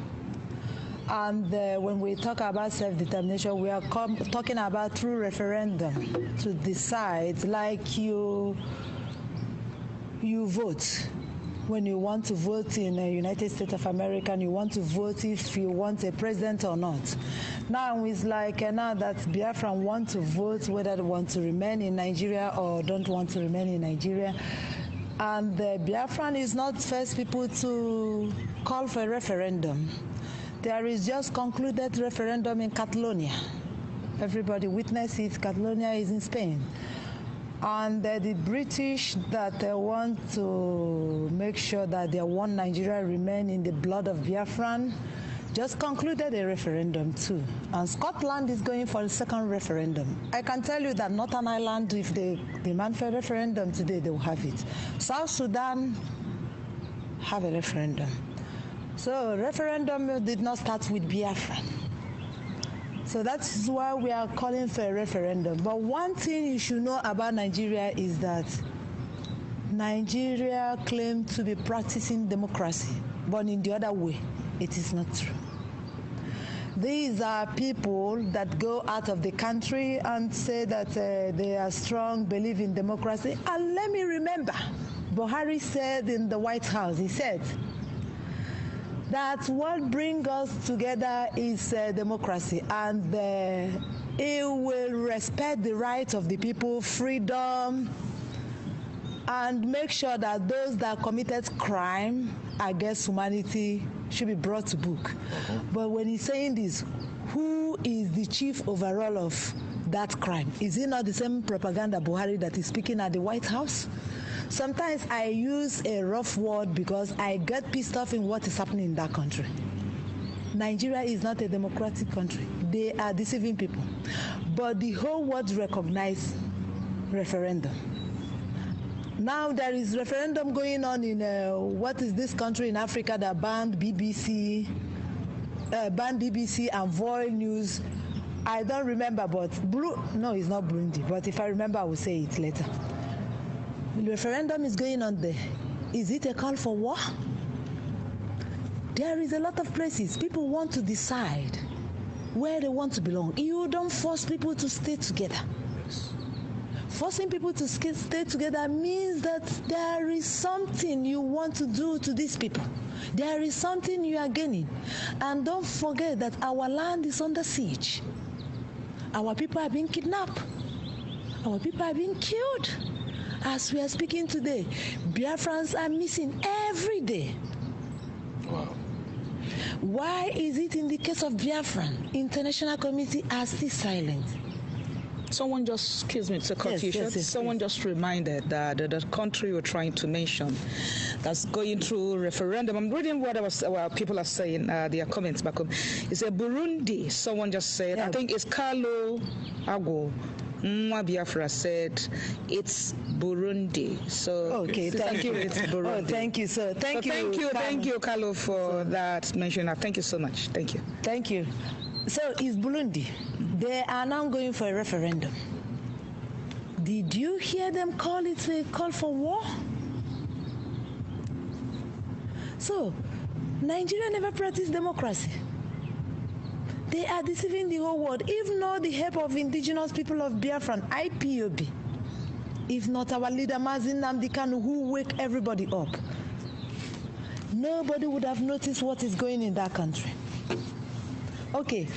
And when we talk about self-determination, we are talking about through referendum to decide, like you vote. When you want to vote in the United States of America, and you want to vote if you want a president or not. Now it's like now that Biafran want to vote whether they want to remain in Nigeria or don't want to remain in Nigeria. And the Biafran is not first people to call for a referendum. There is just concluded referendum in Catalonia. Everybody witnessed it. Catalonia is in Spain. And the British that want to make sure that their one Nigeria remain in the blood of Biafran just concluded a referendum too. And Scotland is going for a second referendum. I can tell you that Northern Ireland, if they demand for a referendum today, they will have it. South Sudan have a referendum. So referendum did not start with Biafra. So that's why we are calling for a referendum. But one thing you should know about Nigeria is that Nigeria claims to be practicing democracy, but in the other way, it is not true. These are people that go out of the country and say that they are strong, believe in democracy. And let me remember, Buhari said in the White House, he said, that what brings us together is democracy, and it will respect the rights of the people, freedom, and make sure that those that committed crime against humanity should be brought to book. But when he's saying this, who is the chief overall of that crime? Is it not the same propaganda Buhari that is speaking at the White House? Sometimes I use a rough word because I get pissed off in what is happening in that country. Nigeria is not a democratic country. They are deceiving people. But the whole world recognizes referendum. Now there is referendum going on in, what is this country in Africa that banned BBC and Voil News. I don't remember, but no, it's not Burundi. But if I remember, I will say it later. The referendum is going on there. Is it a call for war? There is a lot of places people want to decide where they want to belong. You don't force people to stay together. Forcing people to stay together means that there is something you want to do to these people. There is something you are gaining. And don't forget that our land is under siege. Our people are being kidnapped. Our people are being killed. As we are speaking today, Biafrans are missing every day. Wow. Why is it in the case of Biafran, international community are still silent? Someone just, excuse me to cut you short. Someone just reminded that the country you're trying to mention that's going through referendum. I'm reading what people are saying, their comments back home. It's a Burundi. Someone just said, I think it's Carlo Ago. Biafra said it's Burundi. So thank you. It's Burundi. Thank you, sir. Thank you, Carlo, for that mention. Thank you so much. Thank you. Thank you. So it's Burundi. They are now going for a referendum. Did you hear them call it a call for war? So, Nigeria never practiced democracy. They are deceiving the whole world. If not the help of indigenous people of Biafra, IPOB, if not our leader Mazi Nnamdi Kanu, who wake everybody up, nobody would have noticed what is going in that country. Okay,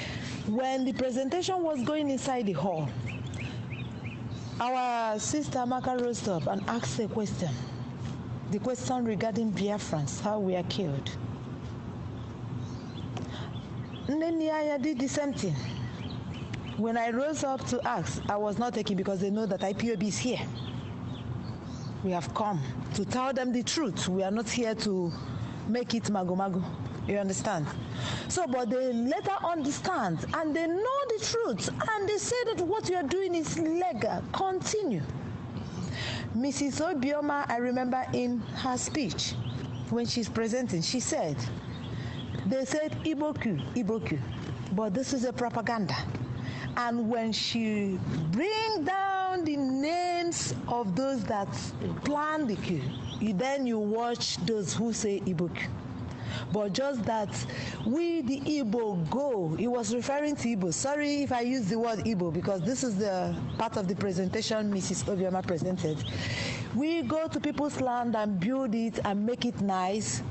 when the presentation was going inside the hall, our sister Amaka rose up and asked a question. The question regarding Biafrans, how we are killed. Neniaya did the same thing. When I rose up to ask, I was not taking because they know that IPOB is here. We have come to tell them the truth. We are not here to make it mago-mago. You understand? So, but they later understand and they know the truth and they say that what you are doing is legal. Continue. Mrs. Obioma, I remember in her speech when she's presenting, she said, they said Iboku, but this is a propaganda. And when she bring down the names of those that plan the coup, then you watch those who say Iboku. But just that we, the Igbo, go. He was referring to Igbo. Sorry if I use the word Igbo because this is the part of the presentation Mrs. Obioma presented. We go to people's land and build it and make it nice.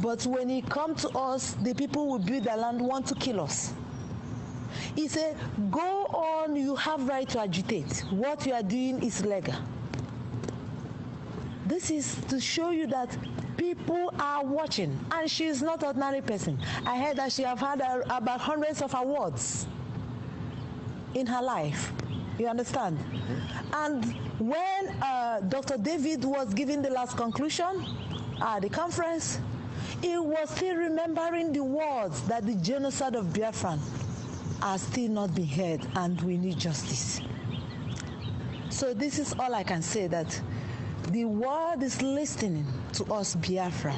But when it comes to us, the people who build the land want to kill us. He said, go on, you have right to agitate. What you are doing is legal. This is to show you that people are watching, and she is not an ordinary person. I heard that she have had about hundreds of awards in her life. You understand? And when Dr. David was giving the last conclusion at the conference, he was still remembering the words that the genocide of Biafran has still not been heard, and we need justice. So this is all I can say, that the world is listening to us, Biafra.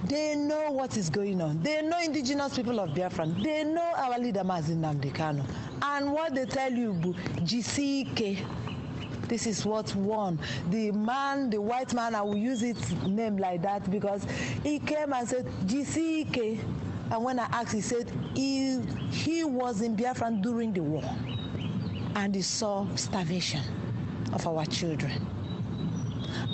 They know what is going on. They know indigenous people of Biafra. They know our leader, Mazi Nnamdi Kanu. And what they tell you, GCK, this is what won. The man, the white man, I will use its name like that because he came and said, GCK. And when I asked, he said he was in Biafra during the war. And he saw starvation of our children.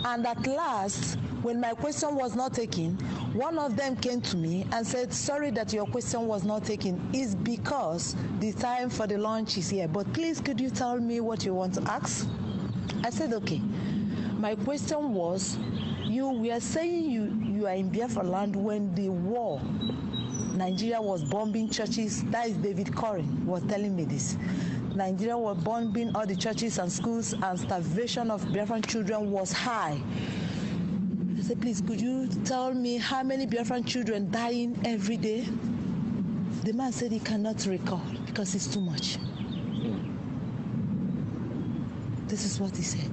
And at last, when my question was not taken, one of them came to me and said, sorry that your question was not taken. It's because the time for the lunch is here. But please, could you tell me what you want to ask? I said, okay. My question was, you were saying you are in Biafra land when the war, Nigeria was bombing churches. That is David Corrin was telling me this. Nigeria was bombing all the churches and schools, and starvation of Biafran children was high. I said, please, could you tell me how many Biafran children dying every day? The man said he cannot recall because it's too much. This is what he said.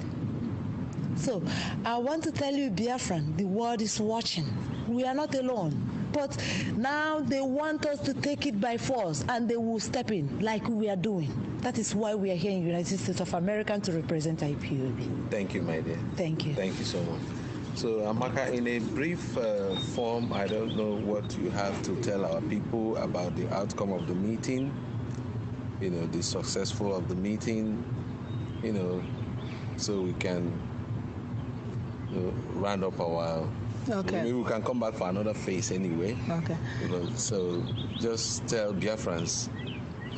So I want to tell you, Biafran, the world is watching. We are not alone. But now they want us to take it by force, and they will step in like we are doing. That is why we are here in the United States of America to represent IPOB. Thank you, my dear. Thank you. Thank you so much. So, Amaka, in a brief form, I don't know what you have to tell our people about the outcome of the meeting, the successful of the meeting, so we can round up our... Okay. Maybe we can come back for another phase anyway. Okay. So just tell Biafrans,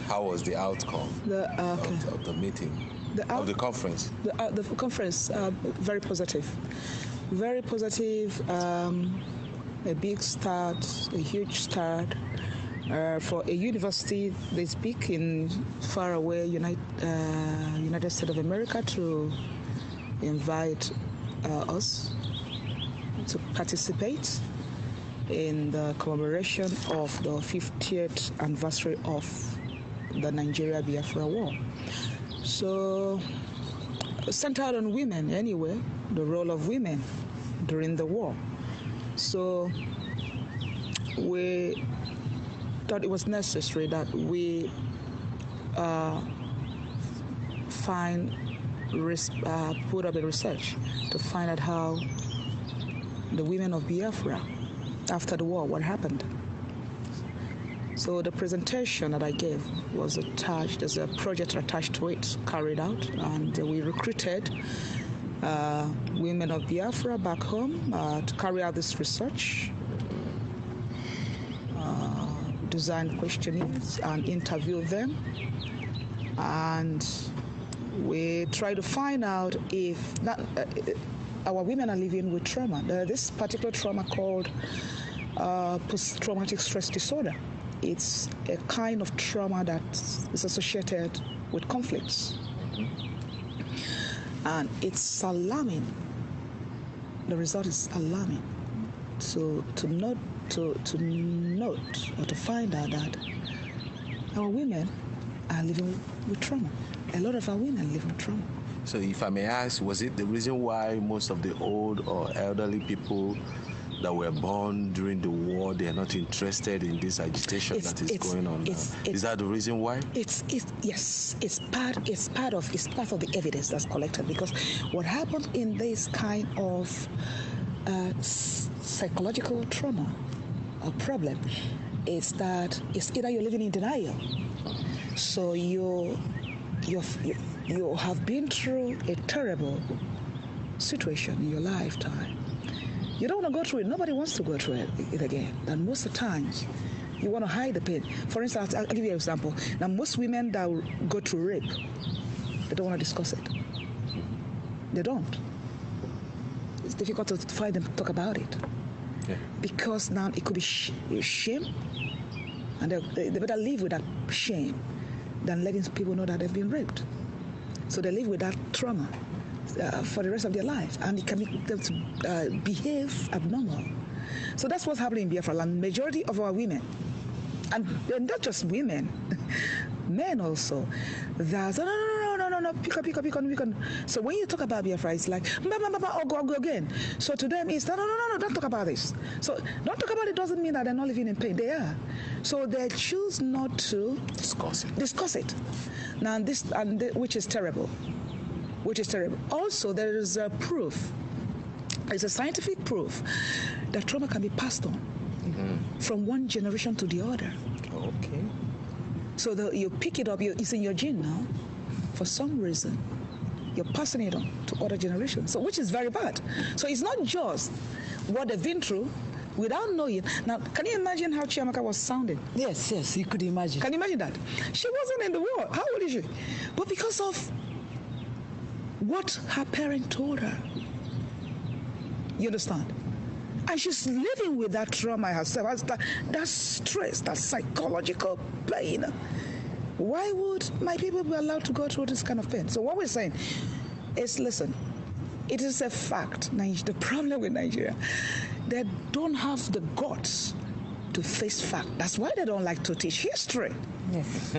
how was the outcome of the meeting, of the conference? The conference, very positive. Very positive, a big start, a huge start. For a university, they speak in faraway United States of America to invite us to participate in the commemoration of the 50th anniversary of the Nigeria-Biafra war. So, centered on women anyway, the role of women during the war. So, we thought it was necessary that we put up a research to find out how the women of Biafra, after the war, what happened. So the presentation that I gave was attached, there's a project attached to it, carried out, and we recruited women of Biafra back home to carry out this research, design questionnaires and interview them, and we try to find out if our women are living with trauma. This particular trauma called post-traumatic stress disorder. It's a kind of trauma that is associated with conflicts. And it's alarming. The result is alarming. So to note or to find out that our women are living with trauma. A lot of our women live with trauma. So if I may ask, was it the reason why most of the old or elderly people that were born during the war, they are not interested in this agitation that is going on now? Is that the reason why? Yes, it's part of the evidence that's collected, because what happened in this kind of psychological trauma or problem is that it's either you're living in denial, so you have been through a terrible situation in your lifetime. You don't want to go through it. Nobody wants to go through it again. And most of the times, you want to hide the pain. For instance, I'll give you an example. Now, most women that go through rape, they don't want to discuss it. They don't. It's difficult to find them to talk about it. Yeah. Because now it could be shame, and they better live with that shame than letting people know that they've been raped. So they live with that trauma for the rest of their life, and it can make them to behave abnormal. So that's what's happening in Biafra land. Majority of our women, and not just women, men also, that no, pick on. So when you talk about Biafra, it's like, go again. So to them, it's no, don't talk about this. So don't talk about it doesn't mean that they're not living in pain. They are. So they choose not to discuss it. Now which is terrible. Also, there is a proof. It's a scientific proof that trauma can be passed on from one generation to the other. Okay. So you pick it up, it's in your gene now. For some reason, you're passing it on to other generations, so which is very bad. So it's not just what they've been through without knowing. Now, can you imagine how Chiamaka was sounding? Yes, you could imagine. Can you imagine that? She wasn't in the war. How old is she? But because of what her parent told her, you understand? And she's living with that trauma herself, that stress, that psychological pain. Why would my people be allowed to go through this kind of pain? So what we're saying is, listen, it is a fact. The problem with Nigeria, they don't have the guts to face fact. That's why they don't like to teach history. Yes.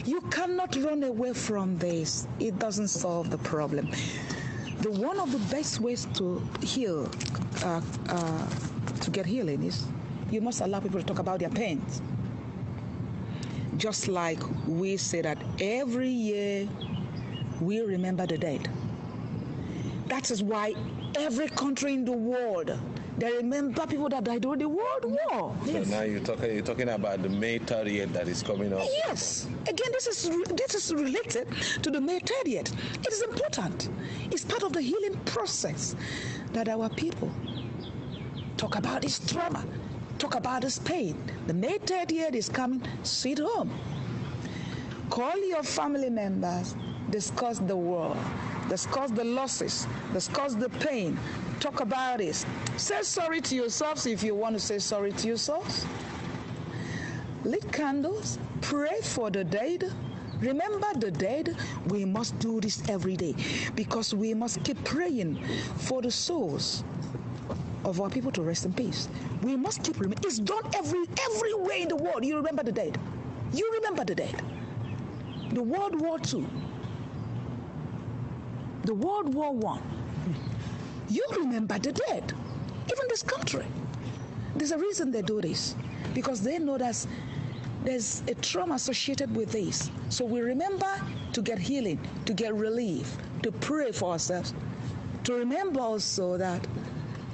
You cannot run away from this. It doesn't solve the problem. One of the best ways to heal, to get healing, is you must allow people to talk about their pains. Just like we say that every year we remember the dead. That is why every country in the world, they remember people that died during the World War. So yes. Now you're talking about the May 30th that is coming up. Yes. Again, this is related to the May 30th. It is important. It's part of the healing process that our people talk about this trauma, talk about this pain. The May 30th is coming. Sit home. Call your family members. Discuss the war. Discuss the losses. Discuss the pain. Talk about it. Say sorry to yourselves if you want to say sorry to yourselves. lit candles, pray for the dead. Remember the dead. We must do this every day because we must keep praying for the souls of our people to rest in peace. We must keep remembering. It's done everywhere in the world. You remember the dead. You remember the dead. The World War II. The World War I. You remember the dead. Even this country. There's a reason they do this. Because they know that there's a trauma associated with this. So we remember to get healing, to get relief, to pray for ourselves, to remember also that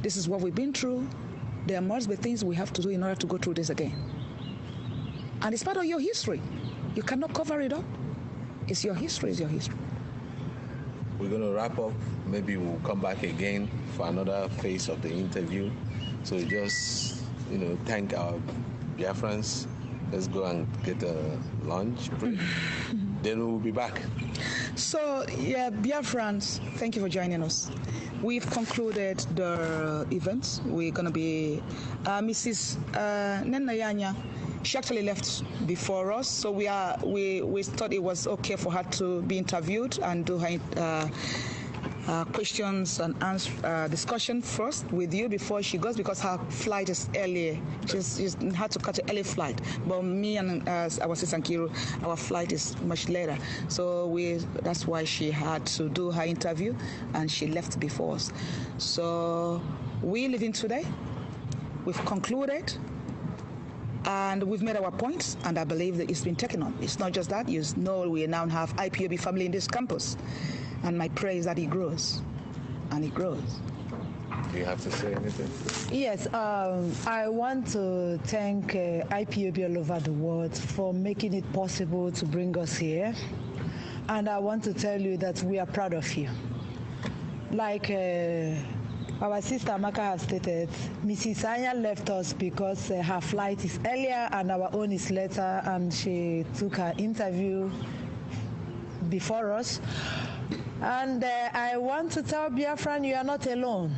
this is what we've been through. There must be things we have to do in order to go through this again. And it's part of your history. You cannot cover it up. It's your history, it's your history. We're going to wrap up. Maybe we'll come back again for another phase of the interview. So just, thank our Biafrans. Let's go and get a lunch break. Then we'll be back. So, Biafrans, thank you for joining us. We've concluded the events. We're going to be Mrs. Nenayanya. She actually left before us, so we thought it was okay for her to be interviewed and do her questions and answer discussion first with you before she goes, because her flight is early. She's had to catch an early flight. But me and our sister Nkiru, our flight is much later. So that's why she had to do her interview, and she left before us. So we're leaving today. We've concluded. And we've made our points, and I believe that it's been taken on. It's not just that. You know, we now have IPOB family in this campus. And my prayer is that it grows, and it grows. Do you have to say anything? Yes, I want to thank IPOB all over the world for making it possible to bring us here. And I want to tell you that we are proud of you. Like our sister Amaka has stated, Mrs. Anya left us because her flight is earlier and our own is later, and she took her interview before us. And I want to tell Biafran, you are not alone.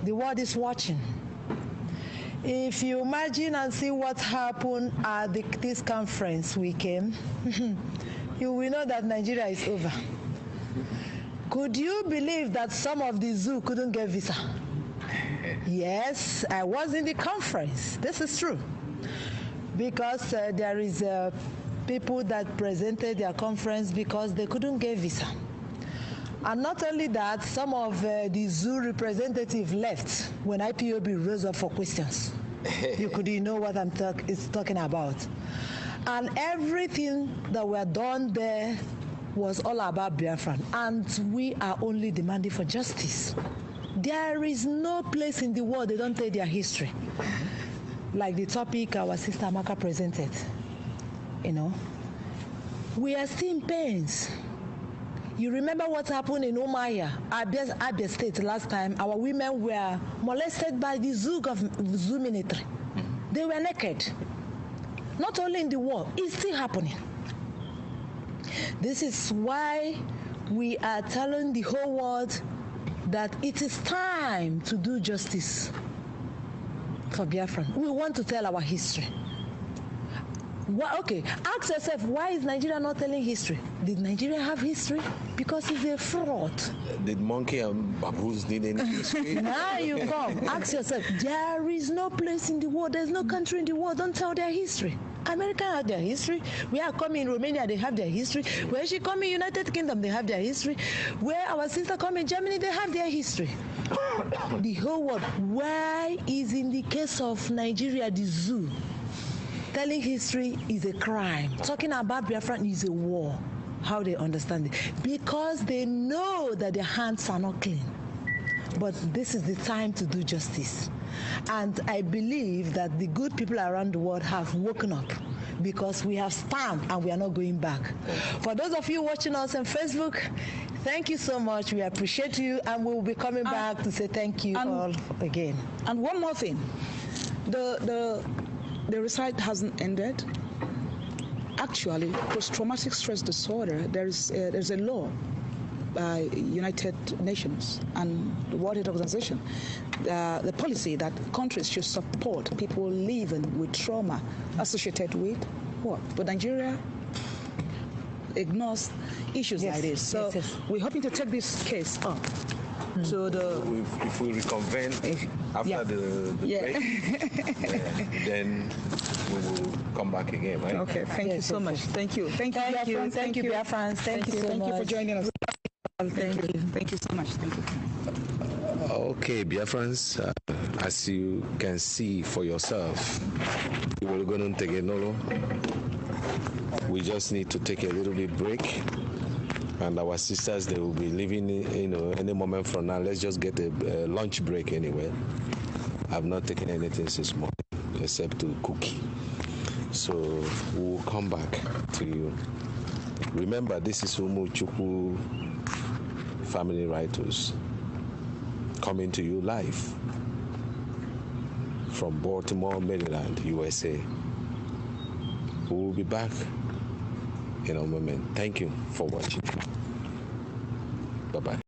The world is watching. If you imagine and see what happened at this conference we came, you will know that Nigeria is over. Could you believe that some of the zoo couldn't get visa? Yes, I was in the conference. This is true. Because there is people that presented their conference because they couldn't get visa. And not only that, some of the zoo representatives left when IPOB rose up for questions. You know what I'm talking about. And everything that were done there was all about Biafran. And we are only demanding for justice. There is no place in the world they don't tell their history. Like the topic our sister Amaka presented. We are still in pains. You remember what happened in Umaya, Abia State last time? Our women were molested by the zoo military. They were naked. Not only in the war, it's still happening. This is why we are telling the whole world that it is time to do justice for Biafran. We want to tell our history. Okay, ask yourself, why is Nigeria not telling history? Did Nigeria have history? Because it's a fraud. Did monkey and baboons need any history? Now you come. Ask yourself, there is no place in the world, there's no country in the world, don't tell their history. America have their history. We are coming in Romania, they have their history. Where she come in United Kingdom, they have their history. Where our sister come in Germany, they have their history. The whole world. Why is in the case of Nigeria, the zoo, telling history is a crime? Talking about Biafran is a war. How they understand it? Because they know that their hands are not clean. But this is the time to do justice. And I believe that the good people around the world have woken up, because we have stand and we are not going back. For those of you watching us on Facebook, thank you so much. We appreciate you, and we will be coming back to say thank you all again. And one more thing. The recite hasn't ended. Actually, post-traumatic stress disorder, there's a law by United Nations and the World Health Organization, the policy that countries should support people living with trauma associated with what? But Nigeria ignores issues like this. So we're hoping to take this case up. So if we reconvene after the break, then we will come back again, right? Okay, thank you so much. Thank you. Thank you, Biafrans. Thank you, Biafrans. Thank you so much. Thank you for joining us. Thank you so much. Thank you. Okay, Biafrans, as you can see for yourself, we're going to take a nolo. We just need to take a little bit break. And our sisters, they will be leaving, any moment from now. Let's just get a lunch break anyway. I've not taken anything since morning except to cookie. So we'll come back to you. Remember, this is Umu Chukwu Family Writers coming to you live from Baltimore, Maryland, USA. We will be back in a moment. Thank you for watching. Bye-bye.